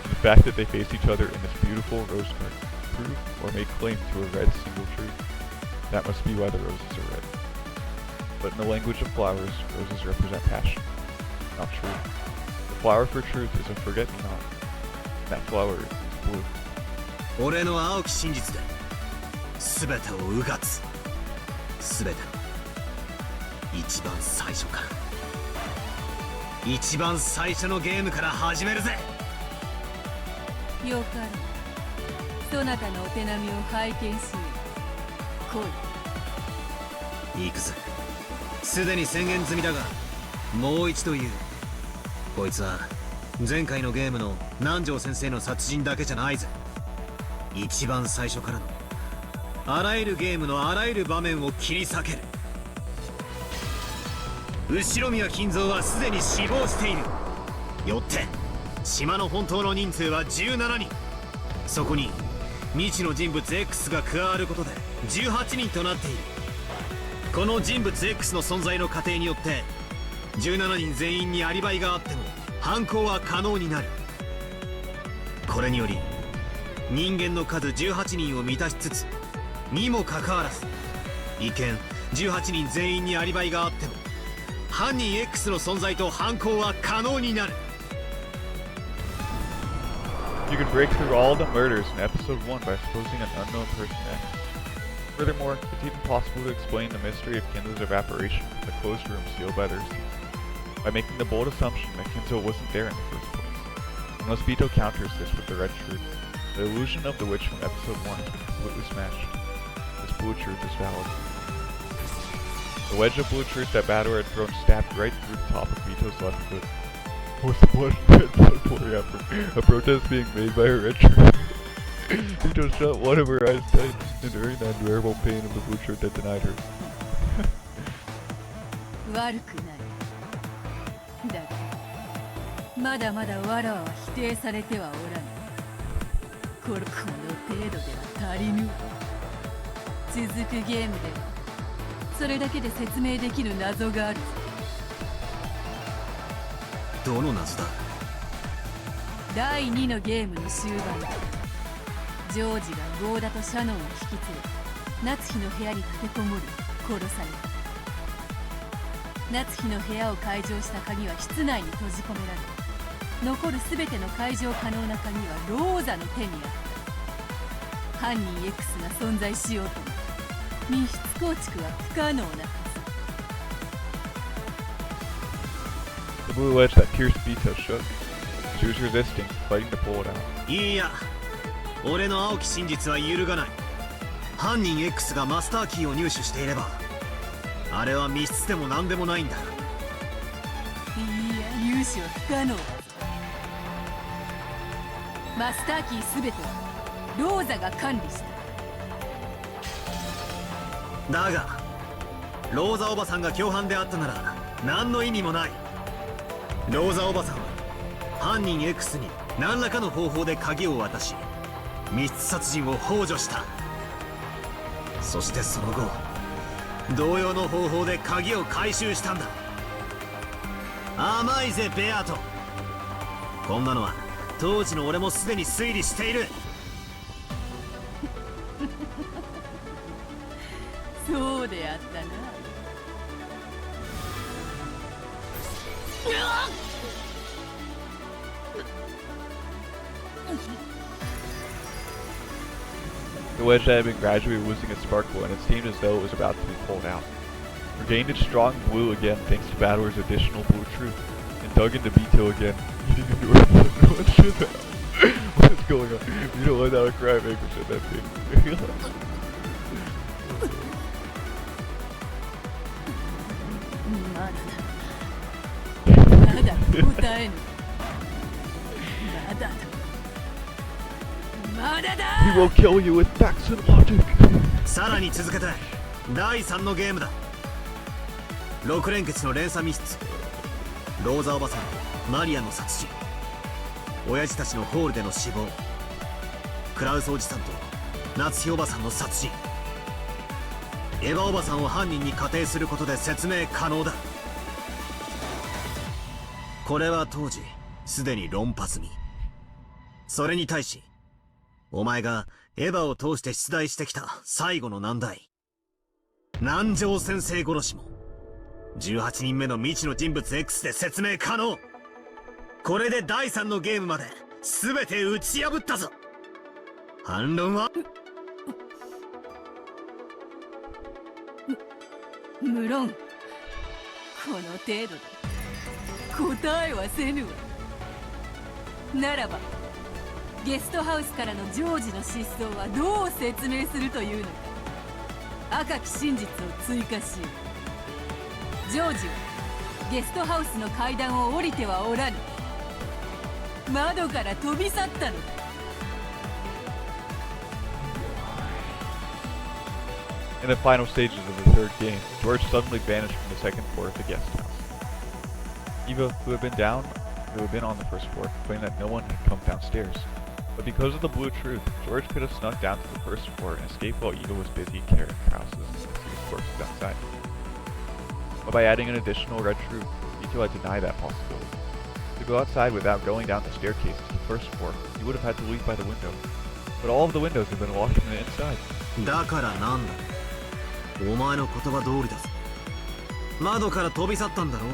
The fact that they faced each other in this beautiful rose garden prove or make claim to a red single tree. That must be why the roses are red. But in the language of flowers, roses represent passion, not truth. The flower for truth is a forget-me-not. That flower is blue. 俺の青き真実で全てをうがつ全ての一番最初から一番最初のゲームから始めるぜよかろうそなたのお手並みを拝見しよう来い行くぜすでに宣言済みだがもう一度言うこいつは前回のゲームの南條先生の殺人だけじゃないぜ一番最初からのあらゆるゲームのあらゆる場面を切り裂ける後宮金蔵はすでに死亡している。よって島の本当の人数は17人。そこに未知の人物 X が加わることで18人となっている。この人物 X の存在の過程によって17人全員にアリバイがあっても犯行は可能になる。これにより人間の数18人を満たしつつにもかかわらず、一見18人全員にアリバイがあっても犯人 X の存在と犯行は可能になる。 You can break through all the murders in episode 1 by supposing an unknown person X. Furthermore, it's even possible to explain the mystery of Kinzo's evaporation from the closed room sealed by the receiver by making the bold assumption that Kinzo wasn't there in the first place. Unless Bito counters this with the red truth, the illusion of the witch from episode 1 has been completely smashed. This blue truth is valid. The wedge of blue truth that Bador had thrown stabbed right through the top of Bito's left foot. Was the blood pouring after a protest being made by her red truth? Bito shut one of her eyes tight, enduring the unbearable pain of the blue truth that denied her. 悪くない。だがまだまだわらわは否定されてはおらぬ。この程度では足りぬ。続くゲームではそれだけで説明できる謎がある。どの謎だ？第2のゲームの終盤、ジョージがゴーダとシャノンを引き連れ夏日の部屋に立てこもり殺された。夏日の部屋を解錠した鍵は室内に閉じ込められ、残る全ての解錠可能な鍵はローザの手にあった。犯人 X が存在しようとも密室構築は不可能なはず。 The blue wedge that pierced Bito shook. She was resisting, fighting to pull it out. いいや、俺の青き真実は揺るがない。犯人 X がマスターキーを入手していればあれは密室でも何でもないんだ。いや、入手は不可能だ。マスターキー全てはローザが管理した。だがローザおばさんが共犯であったなら何の意味もない。ローザおばさんは犯人 X に何らかの方法で鍵を渡し密室殺人を幇助した。そしてその後同様の方法で鍵を回収したんだ。甘いぜベアート。こんなのは当時の俺もすでに推理している。そうであったな。The wedge had been gradually losing its sparkle, and it seemed as though it was about to be pulled out. Regained its strong blue again thanks to Bador's additional blue truth, and dug into Bito again, eating into her blood. What is going on? You don't let out a cry maker said that thing. まだ答えぬ。まだだ。まだだ。 He will kill you with facts and logic. さらに続けて第3のゲームだ。6連結の連鎖密室、ローザおばさん、マリアの殺人、親父たちのホールでの死亡、クラウスおじさんと夏日おばさんの殺人。エヴァおばさんを犯人に仮定することで説明可能だ。これは当時すでに論破済み。それに対しお前がエヴァを通して出題してきた最後の難題、南條先生殺しも18人目の未知の人物 X で説明可能。これで第3のゲームまで全て打ち破ったぞ。反論は？無論この程度で答えはせぬわ。ならばゲストハウスからのジョージの失踪はどう説明するというのか。赤き真実を追加しよう。ジョージはゲストハウスの階段を降りてはおらぬ。窓から飛び去ったのだ。In the final stages of the third game, George suddenly vanished from the second floor of the guest house. Eva, who had been on the first floor, claimed that no one had come downstairs. But because of the blue truth, George could have snuck down to the first floor and escaped while Eva was busy carrying Krause's and Cecily's corpses outside. But by adding an additional red truth, Vito had denied that possibility. To go outside without going down the staircase to the first floor, he would have had to leave by the window. But all of the windows had been locked from the inside. だからなんだ。お前の言葉通りだぞ。窓から飛び去ったんだろ。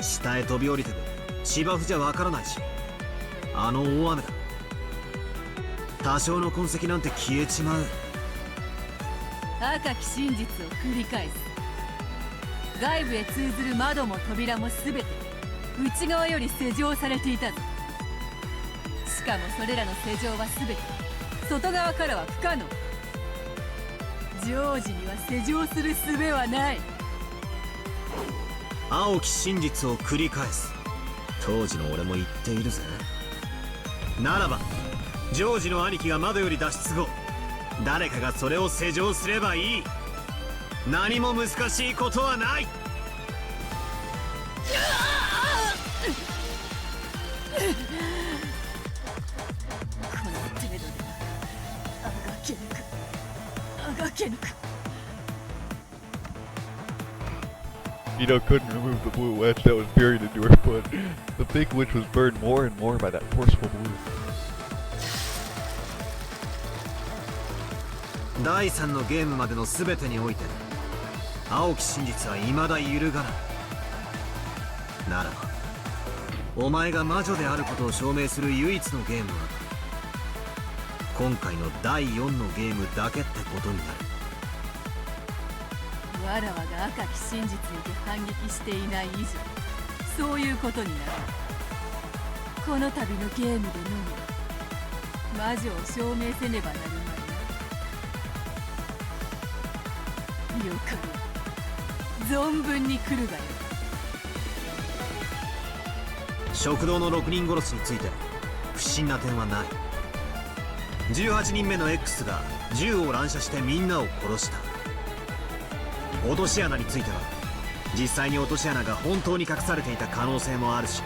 下へ飛び降りても芝生じゃわからないし、あの大雨だ。多少の痕跡なんて消えちまう。赤き真実を繰り返す。外部へ通ずる窓も扉も全て内側より施錠されていたぞ。しかもそれらの施錠は全て外側からは不可能。ジョージには施錠する術はない。青き真実を繰り返す。当時の俺も言っているぜ。ならばジョージの兄貴が窓より脱出後、誰かがそれを施錠すればいい。何も難しいことはない。この程度であがけぬか。 Vito couldn't remove the blue wedge that was buried into her foot. The big witch was burned more and more by that forceful blue. 第3のゲームまでの全てにおいて青き真実は未だ揺るがない。ならばお前が魔女であることを証明する唯一のゲームは今回の第4のゲームだけってことになる。わらわが赤き真実にて反撃していない以上、そういうことになる。この度のゲームでのみ魔女を証明せねばなるまい。了解。存分に来るがよ。食堂の6人殺しについて不審な点はない。18人目の X が銃を乱射してみんなを殺した。落とし穴については実際に落とし穴が本当に隠されていた可能性もあるし、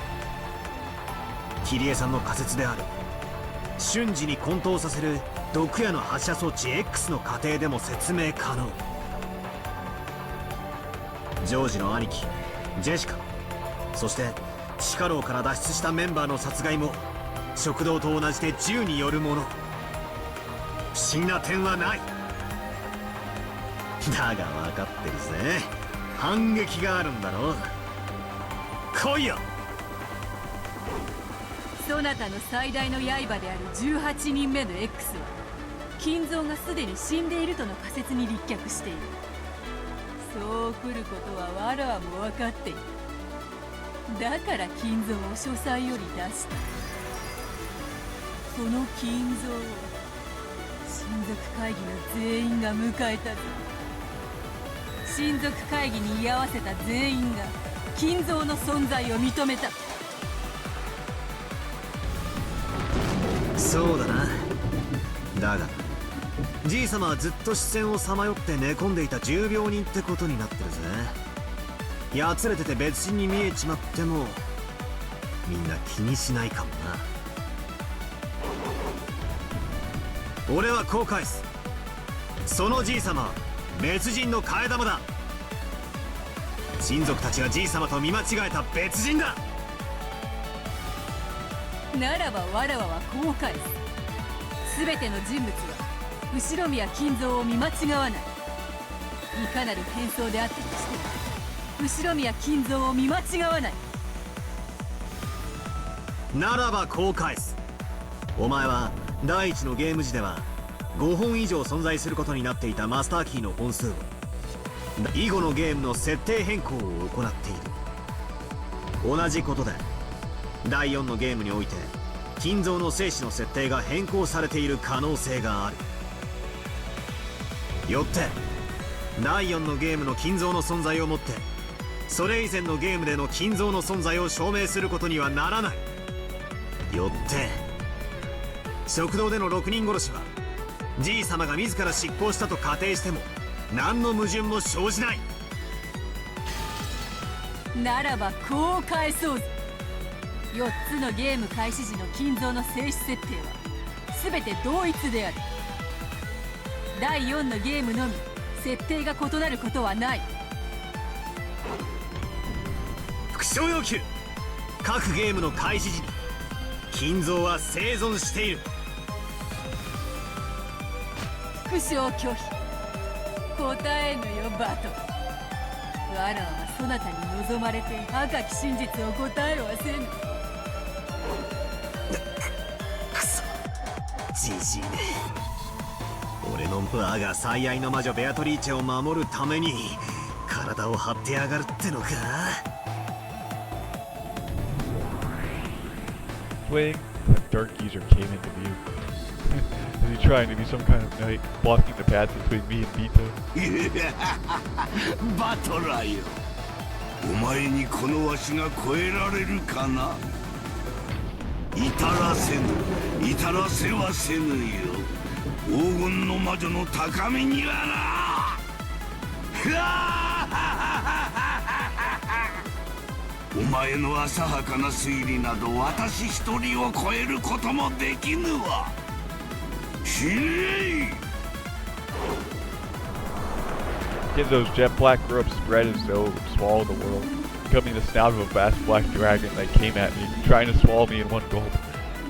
桐江さんの仮説である瞬時に混沌させる毒矢の発射装置 X の過程でも説明可能。ジョージの兄貴ジェシカ、そして地下牢から脱出したメンバーの殺害も食堂と同じで銃によるもの。不審な点はない。だが分かってるぜ。反撃があるんだろ。来いよ。そなたの最大の刃である18人目の X は金蔵がすでに死んでいるとの仮説に立脚している。そう来ることはわらわも分かっている。だから金蔵を書斎より出した。その金蔵を親族会議の全員が迎えたぞ。親族会議に居合わせた全員が金蔵の存在を認めた。そうだな。だがじいさまはずっと視線をさまよって寝込んでいた重病人ってことになってるぜ。やつれてて別人に見えちまってもみんな気にしないかもな。俺はこう返す。そのじいさまは別人の替え玉だ。親族たちがじいさまと見間違えた別人だ。ならばわらわはこう返す。全ての人物は後ろ宮金蔵を見間違わない。いかなる変装であったとしても後ろ宮金蔵を見間違わない。ならばこう返す。お前は第一のゲーム時では5本以上存在することになっていたマスターキーの本数を以後のゲームの設定変更を行っている。同じことで第4のゲームにおいて金蔵の生死の設定が変更されている可能性がある。よって第4のゲームの金蔵の存在をもってそれ以前のゲームでの金蔵の存在を証明することにはならない。よって食堂での6人殺しはじいさまが自ら執行したと仮定しても何の矛盾も生じない。ならばこう返そうぜ。4つのゲーム開始時の金蔵の性質設定は全て同一である。第4のゲームのみ設定が異なることはない。副賞要求。各ゲームの開始時に金蔵は生存している。副賞拒否。答えぬよバトル。わらわはそなたに望まれて赤き真実を答えはせぬ。くそ、じじいね。俺の我が最愛の魔女ベアトリーチェを守るために体を張ってやがるってのか。Playing, the dark geezer came into view. Is he trying to be some kind of knight, blocking the path between me and Vito? バトラーよ、お前にこのわしが超えられるかな。至らせぬ、至らせはせぬよ、黄金の魔女の高みにはな。お前の浅はかな推理など私一人を超えることもできぬわ。死ねい。 Ginzo's jet black robe spread as though it would swallow the world, becoming the snout of a vast black dragon that came at me, trying to swallow me in one gulp.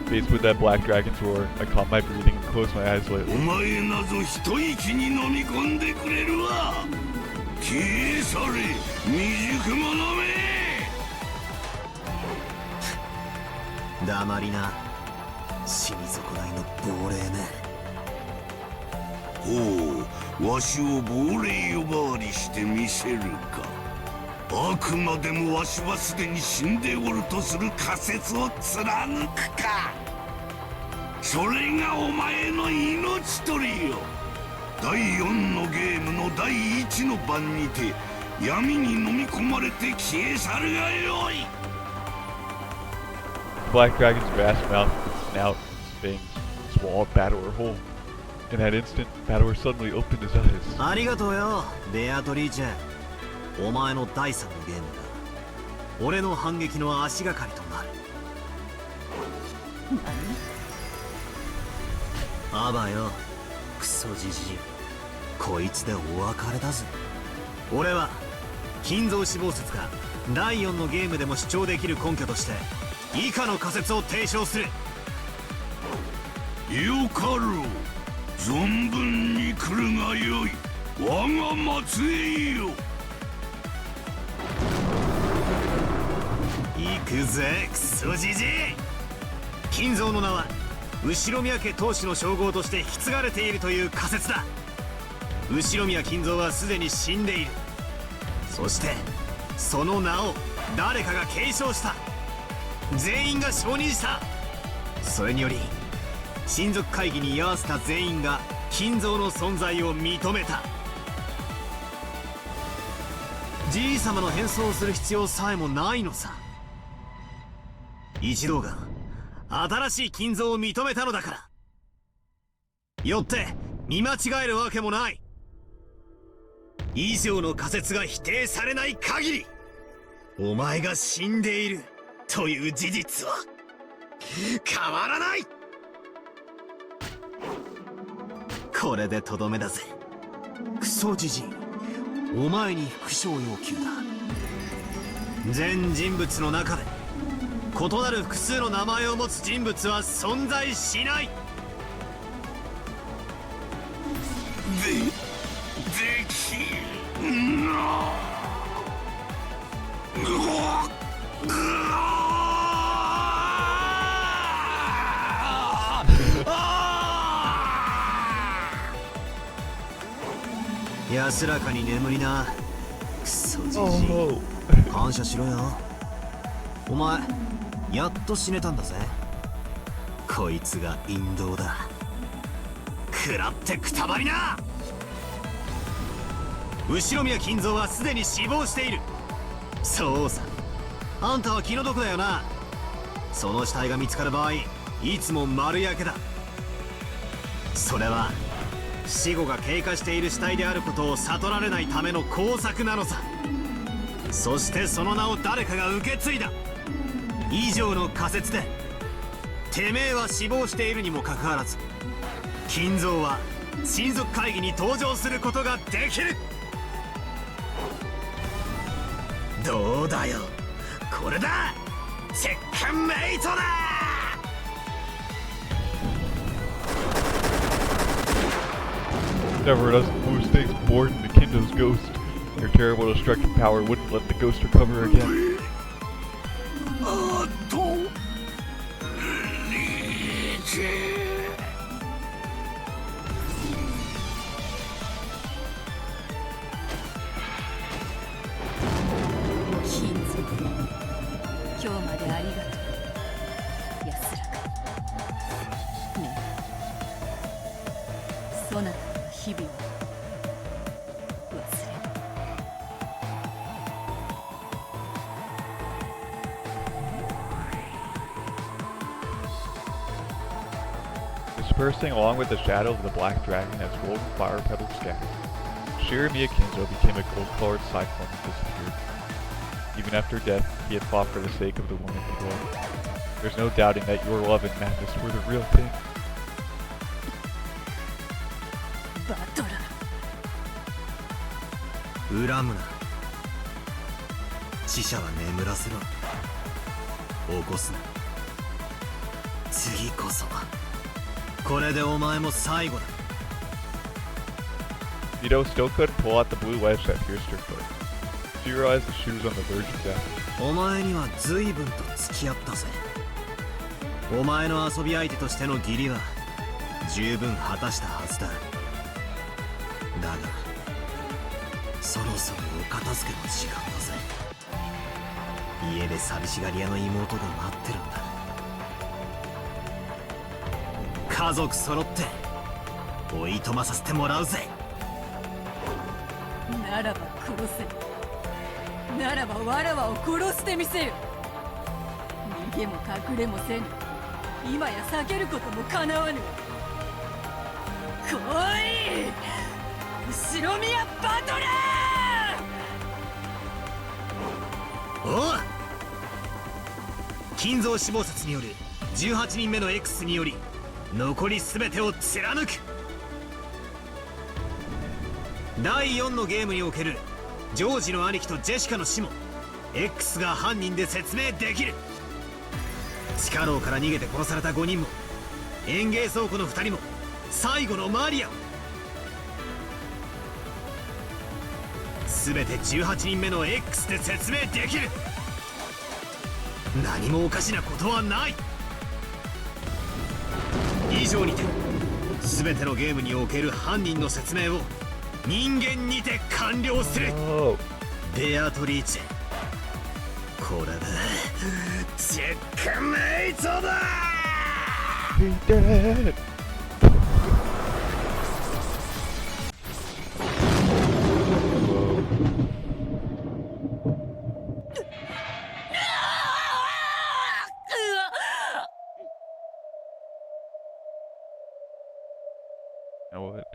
Faced with that black dragon's roar, I caught my breathing and closed my eyes お lightly. 前なぞ一息に飲み込んでくれるわ。消え去れ未熟者め。黙りな、死に損ないの亡霊め。ほう、わしを亡霊呼ばわりしてみせるか。あくまでもわしはすでに死んでおるとする仮説を貫くか。それがお前の命取りよ。第4のゲームの第1の番にて闇に飲み込まれて消え去るがよい。 The black dragon's vast mouth with its snout and fangs swallowed Battler whole. In that instant, Battler suddenly opened his eyes. ありがとうよ、ベアトリーチェ。お前の第3のゲームだ。俺の反撃の足がかりとなる。あばよ、クソじじい。こいつでお別れだぜ。俺は金蔵死亡説が第4のゲームでも主張できる根拠として以下の仮説を提唱する。よかろう、存分に来るがよい。我が末裔よ。行くぜ、クソじじい。金蔵の名は後宮家当主の称号として引き継がれているという仮説だ。後宮金蔵はすでに死んでいる。そしてその名を誰かが継承した。全員が承認した。それにより親族会議に居合わせた全員が金蔵の存在を認めた。じい様の変装をする必要さえもないのさ。一同が新しい金蔵を認めたのだから。よって見間違えるわけもない。以上の仮説が否定されない限り、お前が死んでいるという事実は変わらない。これでとどめだぜ、クソじじい。お前に復讐要求だ。全人物の中で異なる複数の名前を持つ人物は存在しない。できんな。安らかに眠りな、クソじじい。感謝しろよ。お前やっと死ねたんだぜ。こいつが陰謀だ。食らってくたばりな。後宮金蔵はすでに死亡している。そうさ、あんたは気の毒だよな。その死体が見つかる場合、いつも丸焼けだ。それは死後が経過している死体であることを悟られないための工作なのさ。そしてその名を誰かが受け継いだ。以上の仮説でてめえは死亡しているにもかかわらず、金蔵は親族会議に登場することができる。どうだよ、これだ、チェックメイトだ。Never does blue stakes born in the Kindo's ghost. Their terrible destructive power wouldn't let the ghost recover again. あとリーチ。金蔵、今日までありがとう。安らかねえ、そなたの日々を忘れない。Dispersing along with the shadow of the black dragon as golden flower petals scattered, Shiramiya Kinzo became a gold-colored cyclone and disappeared. Even after death, he had fought for the sake of the woman he loved. There's no doubting that your love and madness were the real thing. バトラー、恨むな。死者は眠らせろ。起こすな。次こそこれでお前も最後だ。 Vito still couldn't pull out the blue wedge that pierced her foot. She realized that she was on the verge of death. お前には随分と付き合ったぜ。お前の遊び相手としての義理は十分果たしたはずだ。だがそろそろお片付けの時間だぜ。家で寂しがり屋の妹が待ってるんだ。家族揃っておいとまさせてもらうぜ。ならば殺せ。ならばわらわを殺してみせよ。逃げも隠れもせぬ。今や避けることもかなわぬ。来い、後ろ宮バトラー。おう、金蔵死亡説による18人目の X により残り全てを貫く。第4のゲームにおけるジョージの兄貴とジェシカの死も X が犯人で説明できる。地下牢から逃げて殺された5人も園芸倉庫の2人も最後のマリアも全て18人目の X で説明できる。何もおかしなことはない。以上にて全てのゲームにおける犯人の説明を人間にて完了する。ベアトリーチェ、これでチェックメイトだ。 He did! Now what?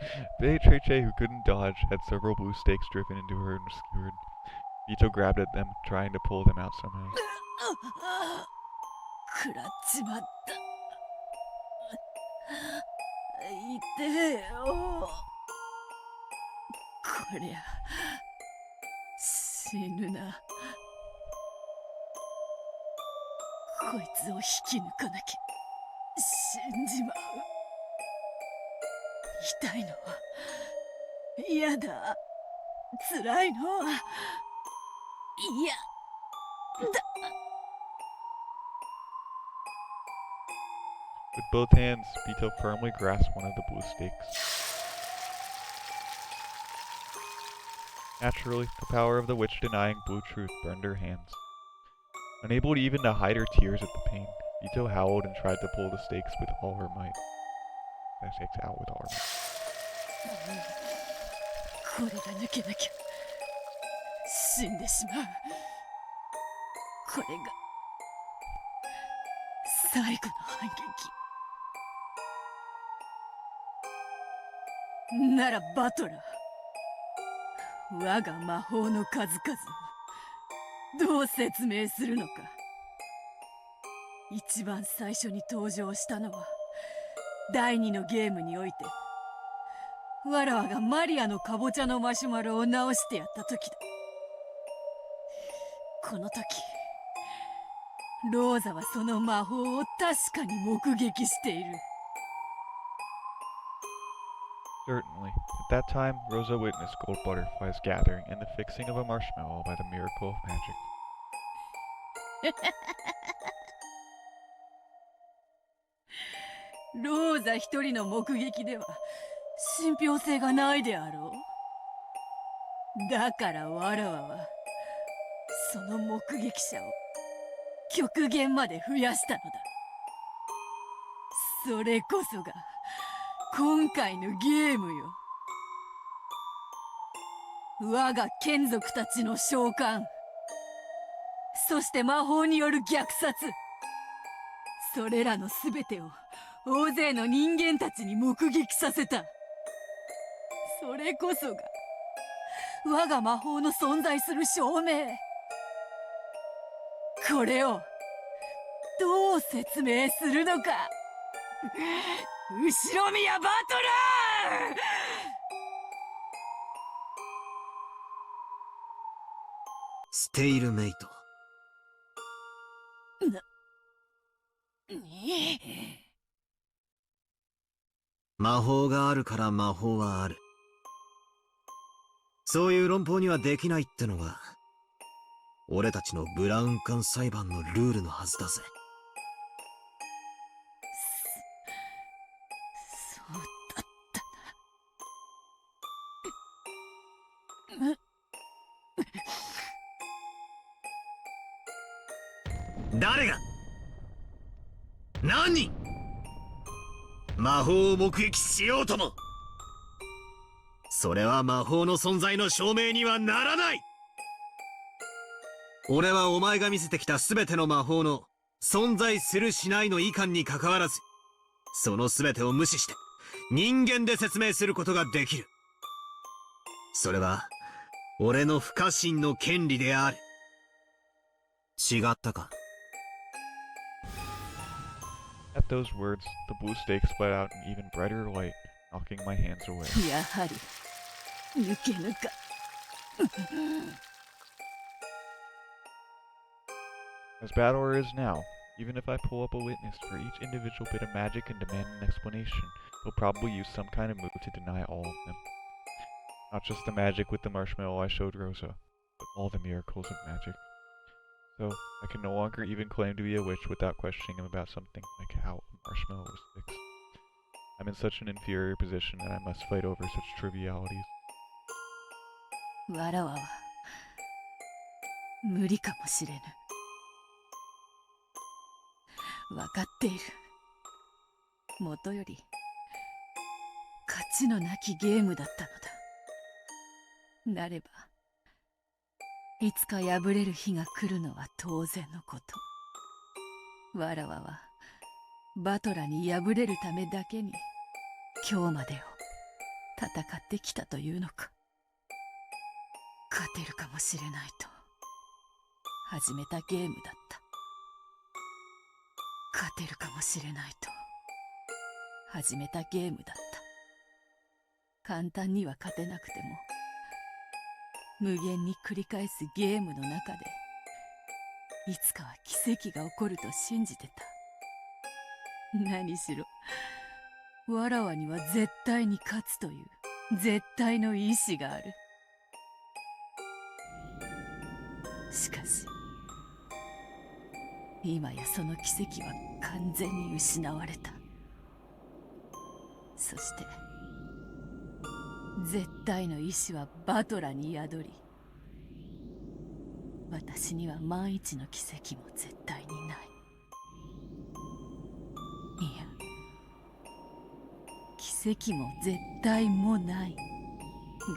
Beatrice, who couldn't dodge, had several blue stakes driven into her and skewered. Vito grabbed at them, trying to pull them out somehow. 食らっちまった。痛えよ。こりゃ死ぬな。こいつを引き抜かなきゃ死んじまう。痛いのは嫌だ。辛いのは嫌だ。 With both hands, Vito firmly grasped one of the blue stakes. Naturally, the power of the witch-denying blue truth burned her hands. Unable even to hide her tears at the pain, Vito howled and tried to pull the stakes with all her might. The stakes out with all her might. これが抜けなきゃ死んでしまう。これが最後の反撃ならバトラー、我が魔法の数々をどう説明するのか。一番最初に登場したのは第2のゲームにおいて、わらわがマリアのかぼちゃのマシュマロを直してやった時だ。この時ローザはその魔法を確かに目撃している。 Certainly. At that time, Rosa witnessed gold butterflies gathering and the fixing of a marshmallow by the miracle of magic. ローザ一人の目撃では信憑性がないであろう。だからわらわはその目撃者を極限まで増やしたのだ。それこそが今回のゲームよ。我が眷属たちの召喚、そして魔法による虐殺、それらの全てを大勢の人間たちに目撃させた。それこそが我が魔法の存在する証明。これをどう説明するのか。後ろ宮バトラー。ステイルメイト。魔法があるから魔法はある。そういう論法にはできないってのが俺たちのブラウン管裁判のルールのはずだぜ。そうだったな。誰が何人魔法を目撃しようとも、それは魔法の存在の証明にはならない。俺はお前が見せてきた全ての魔法の存在するしないの意見にかかわらず、その全てを無視して人間で説明することができる。それは俺の不可侵の権利である。違ったか。At those words, the blue stakes split out in even brighter light, knocking my hands away. やはり抜けぬか。As bad or is now, even if I pull up a witness for each individual bit of magic and demand an explanation, he'll probably use some kind of move to deny all of them. Not just the magic with the marshmallow I showed Rosa, but all the miracles of magic. So, I can no longer even claim to be a witch without questioning him about something like how a marshmallow was fixed. I'm in such an inferior position that I must fight over such trivialities. わらわは無理かもしれぬ。わかっている。もとより勝ちのなきゲームだったのだ。なればいつか敗れる日が来るのは当然のこと。わらわはバトラに敗れるためだけに今日までを戦ってきたというのか。勝てるかもしれないと始めたゲームだった。勝てるかもしれないと始めたゲームだった。簡単には勝てなくても無限に繰り返すゲームの中でいつかは奇跡が起こると信じてた。何しろわらわには絶対に勝つという絶対の意志がある。しかし今やその奇跡は完全に失われた。そして絶対の意志はバトラに宿り、私には万一の奇跡も絶対にない。いや、奇跡も絶対もない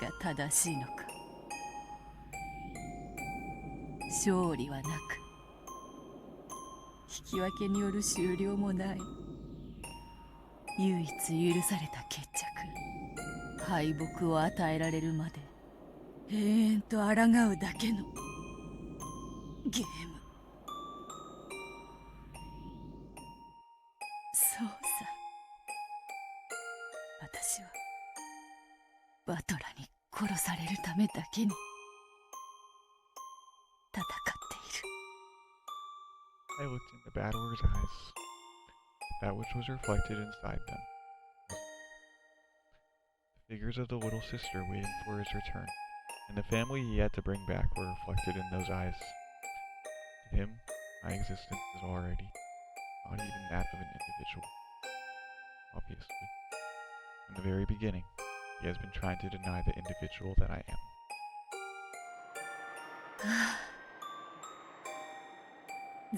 が正しいのか。勝利はなく引き分けによる終了もない。唯一許された決着、敗北を与えられるまで永遠と抗うだけのゲーム。そうさ、私はバトラに殺されるためだけに戦っている。 I looked into Bador's eyes, that which was reflected inside them. The figures of the little sister waiting for his return, and the family he had to bring back were reflected in those eyes. To him, my existence is already not even that of an individual. Obviously, from the very beginning, he has been trying to deny the individual that I am.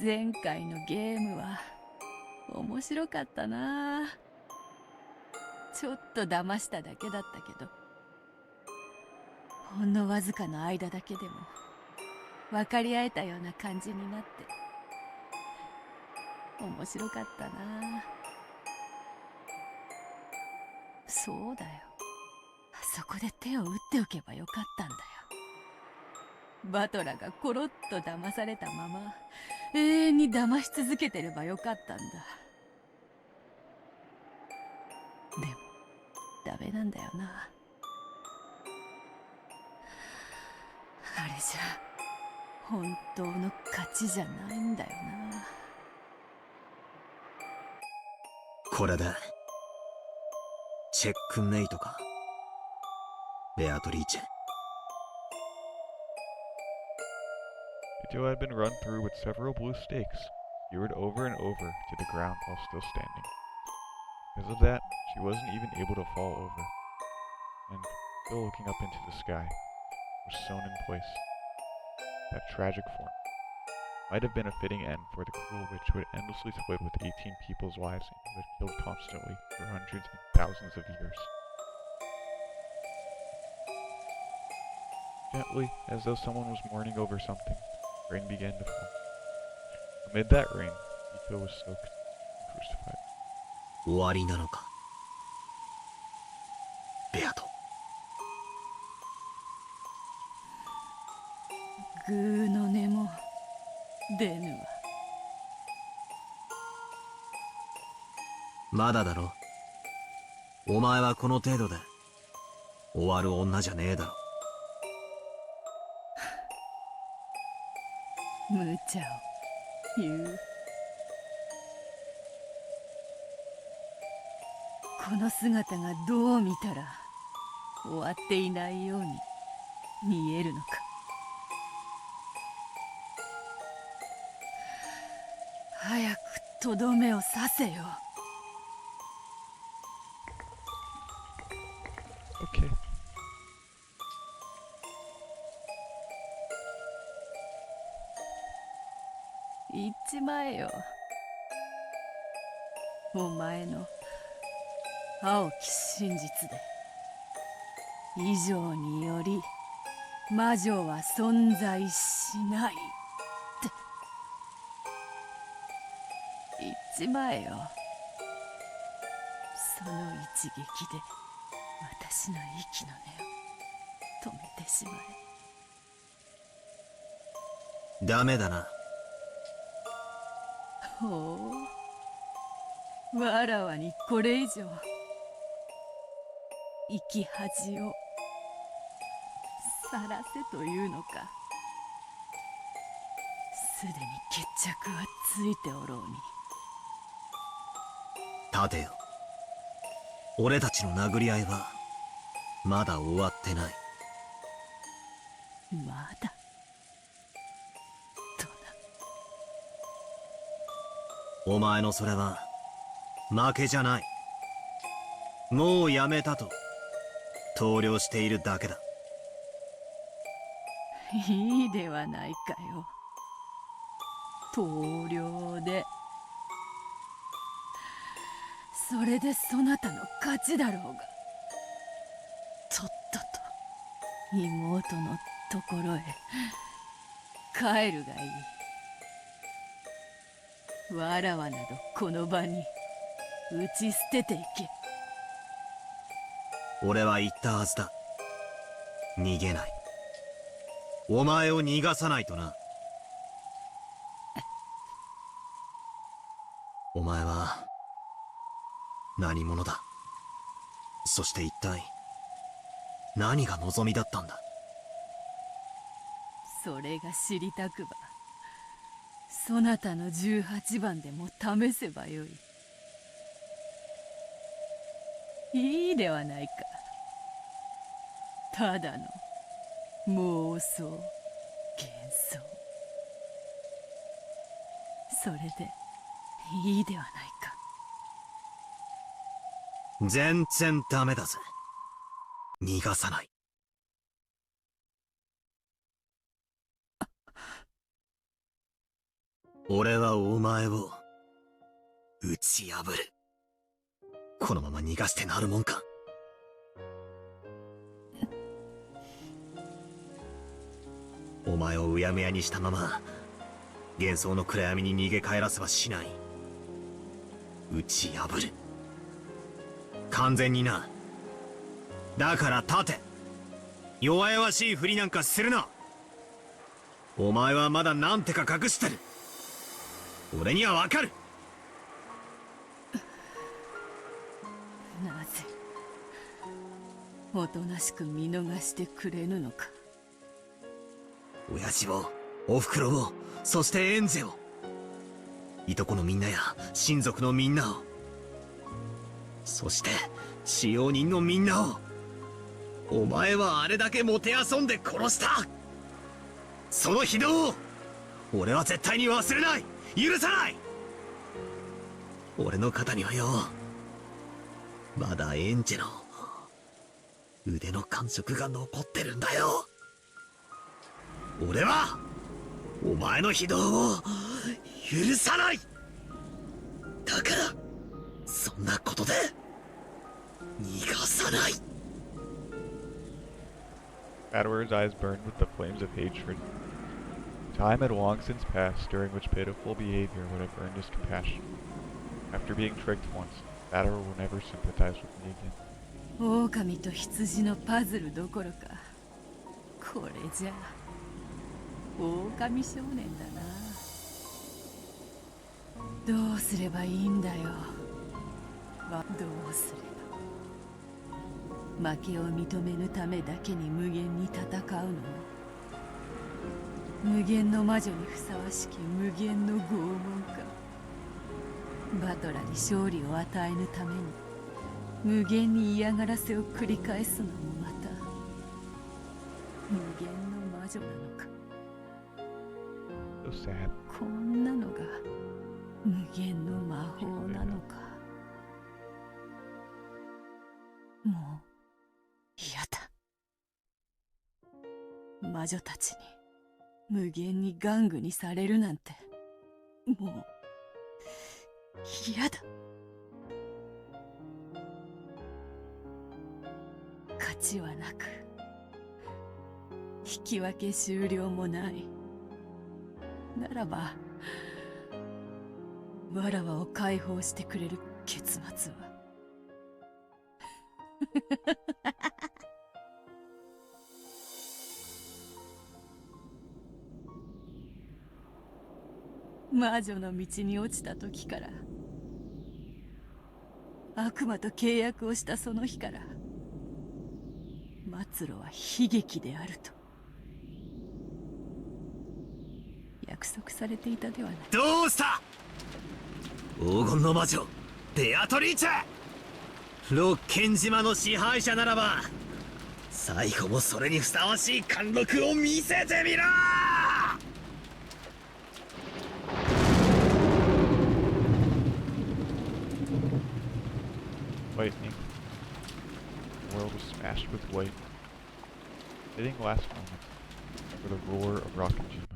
前回のゲームは面白かったな。ちょっと騙しただけだったけど、ほんのわずかの間だけでも分かり合えたような感じになって面白かったな。そうだよ、あそこで手を打っておけばよかったんだよ。バトラがコロッと騙されたまま永遠に騙し続けてればよかったんだ。でもダメなんだよな。あれじゃ本当の勝ちじゃないんだよな。これでチェックメイトか、ベアトリーチェ。The two had been run through with several blue stakes, skewered over and over to the ground while still standing. Because of that, she wasn't even able to fall over, and, still looking up into the sky, was sewn in place. That tragic form might have been a fitting end for the cruel witch who had endlessly toyed with 18 people's lives and who had killed constantly for hundreds and thousands of years. Gently, as though someone was mourning over something, rain began to fall. Amid that rain, Iko was soaked and crucified. 終わりなのか、ベアト。グーの音も出ぬわ。まだだろ。お前はこの程度で終わる女じゃねえだろ。無茶を言う。この姿がどう見たら終わっていないように見えるのか。早くとどめを刺せよ。Okay. 言っちまえよ。お前の青き真実で以上により魔女は存在しないって言っちまえよ。その一撃で私の息の根を止めてしまえ。ダメだな。ほう、わらわにこれ以上生き恥をさらせというのか。すでに決着はついておろうに。立てよ。俺たちの殴り合いはまだ終わってない。まだとな。お前のそれは負けじゃない。もうやめたと投了しているだけだ。いいではないかよ。投了でそれでそなたの勝ちだろうが。とっとと妹のところへ帰るがいい。わらわなどこの場に打ち捨てていけ。俺は言ったはずだ。逃げない。お前を逃がさないとな。お前は何者だ。そして一体何が望みだったんだ。それが知りたくばそなたの18番でも試せばよい。いいではないか。ただの妄想幻想、それでいいではないか。全然ダメだぜ。逃がさない。俺はお前を打ち破る。このまま逃がしてなるもんか。お前をうやむやにしたまま幻想の暗闇に逃げ帰らせはしない。打ち破る。完全にな。だから立て。弱々しいふりなんかするな。お前はまだなんてか隠してる。俺にはわかる。なぜおとなしく見逃してくれぬのか。親父を、おふくろを、そしてエンジェを、いとこのみんなや親族のみんなを、そして使用人のみんなを、お前はあれだけもてあそんで殺した。その非道を俺は絶対に忘れない。許さない。俺の肩にはよ、まだエンジェの腕の感触が残ってるんだよ。俺はお前の非道を許さない。だからそんなことで逃がさない。 Adwar's eyes burned with the flames of hatred. Time had long since passed during which pitiful behavior would have earned his compassion. After being tricked once, Adwar will never sympathize with me again. 狼と羊のパズルどころか、これじゃ狼少年だな。どうすればいいんだよ。どうすれば。負けを認めぬためだけに無限に戦うの。無限の魔女にふさわしき無限の拷問か。バトラに勝利を与えぬために無限に嫌がらせを繰り返すのもまた無限の魔女なのか。So sad. こんなのが無限の魔法なのか。もう嫌だ。魔女たちに無限に玩具にされるなんてもう嫌だ。勝ちはなく引き分け終了もない。ならばわらわを解放してくれる結末は魔女の道に落ちた時から、悪魔と契約をしたその日から、末路は悲劇であると約束されていたではない。どうした。黄金の魔女ベアトリーチェ。六軒島の支配者ならば最後もそれにふさわしい貫禄を見せてみろ。Lightning. The world was smashed with light. Fitting last moment for the roar of Rokkenjima.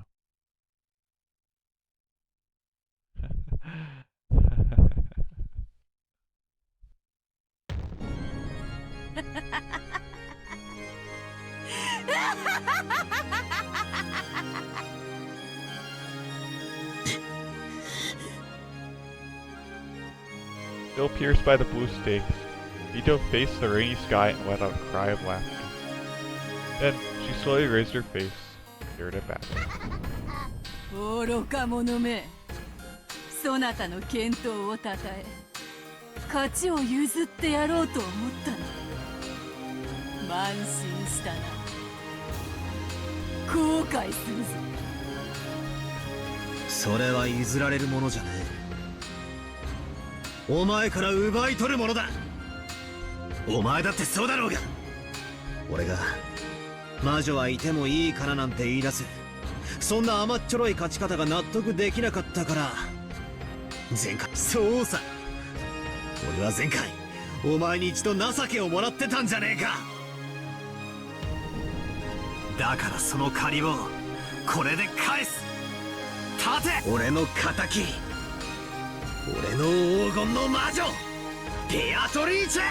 Still pierced by the blue stakes, Vito faced the rainy sky and let out a cry of laughter. Then she slowly raised her face and stared at Batman. 愚か者め、そなたの健闘をたたえ勝ちを譲ってやろうと思ったの。慢心したな。後悔するぞ。それは譲られるものじゃねえ。お前から奪い取るものだ。お前だってそうだろうが。俺が魔女はいてもいいからなんて言い出すそんな甘っちょろい勝ち方が納得できなかったから前回。そうさ、俺は前回お前に一度情けをもらってたんじゃねえか。だからその借りをこれで返す。立て、俺の敵、俺の黄金の魔女ベアトリーチェ。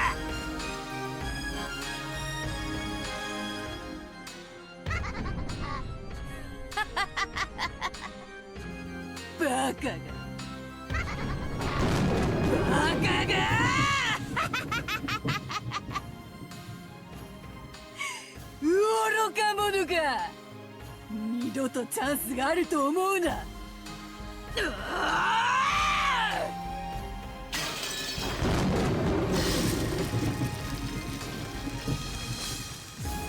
バカがバカが愚か者か。二度とチャンスがあると思うな。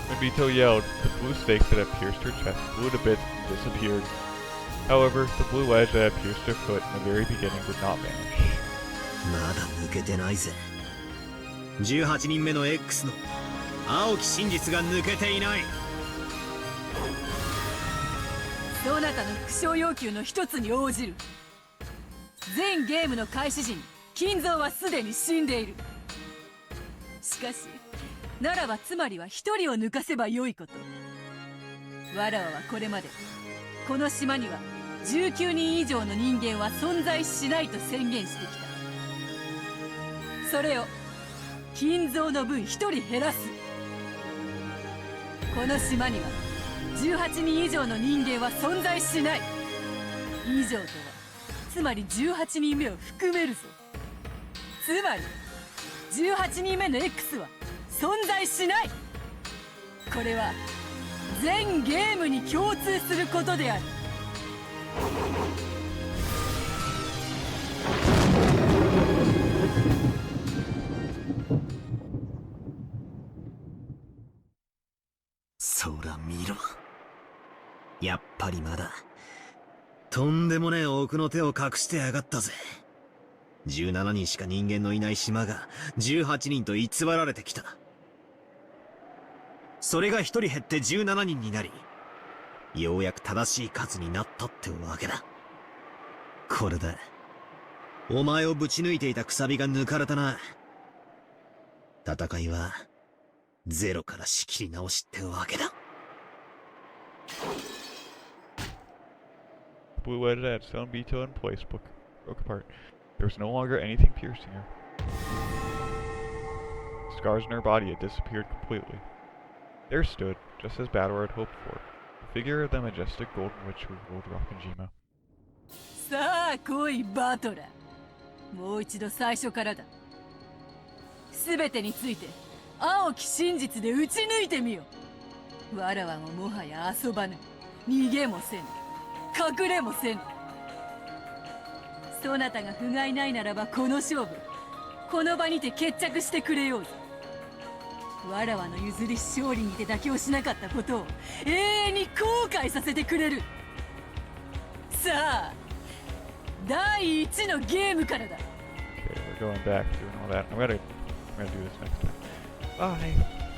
When Vito yelled, the blue stake that had pierced her chest blew to bits and disappeared. However, the blue edge that had pierced her foot in the very beginning did not vanish. まだ抜けてないぜ。18人目の X の青き真実が抜けていない。そなたの副賞要求の一つに応じる。全ゲームの開始時に金蔵はすでに死んでいる。しかしならばつまりは一人を抜かせばよいこと。わらわはこれまでこの島には19人以上の人間は存在しないと宣言してきた。それを金蔵の分一人減らす。この島には18人以上の人間は存在しない。以上とはつまり18人目を含めるぞ。つまり18人目の X は存在しない。これは全ゲームに共通することである。そら見ろ。やっぱりまだとんでもねえ奥の手を隠してやがったぜ。17人しか人間のいない島が18人と偽られてきた。それが1人減って17人になり、ようやく正しい数になったってわけだ。これだ。お前をぶち抜いていたくさびが抜かれたな。戦いはゼロから仕切り直しってわけだ。The blue edge that had sewn Vito in place broke apart. There was no longer anything piercing her. The scars in her body had disappeared completely. There stood, just as Battlor had hoped for, the figure of the majestic golden witch who ruled Rockinjima. さあ来いバトラー。もう一度最初からだ。全てについて青き真実で打ち抜いてみよ。わらわももはや遊ばぬ。逃げもせぬ。隠れもせぬ。そなたが不甲斐ないならばこの勝負この場にて決着してくれようぞ。わらわの譲り勝利にて妥協しなかったことを永遠に後悔させてくれる。さあ第1のゲームからだ。 Okay, we're going back, doing all that. I'm gonna do this next time. Bye!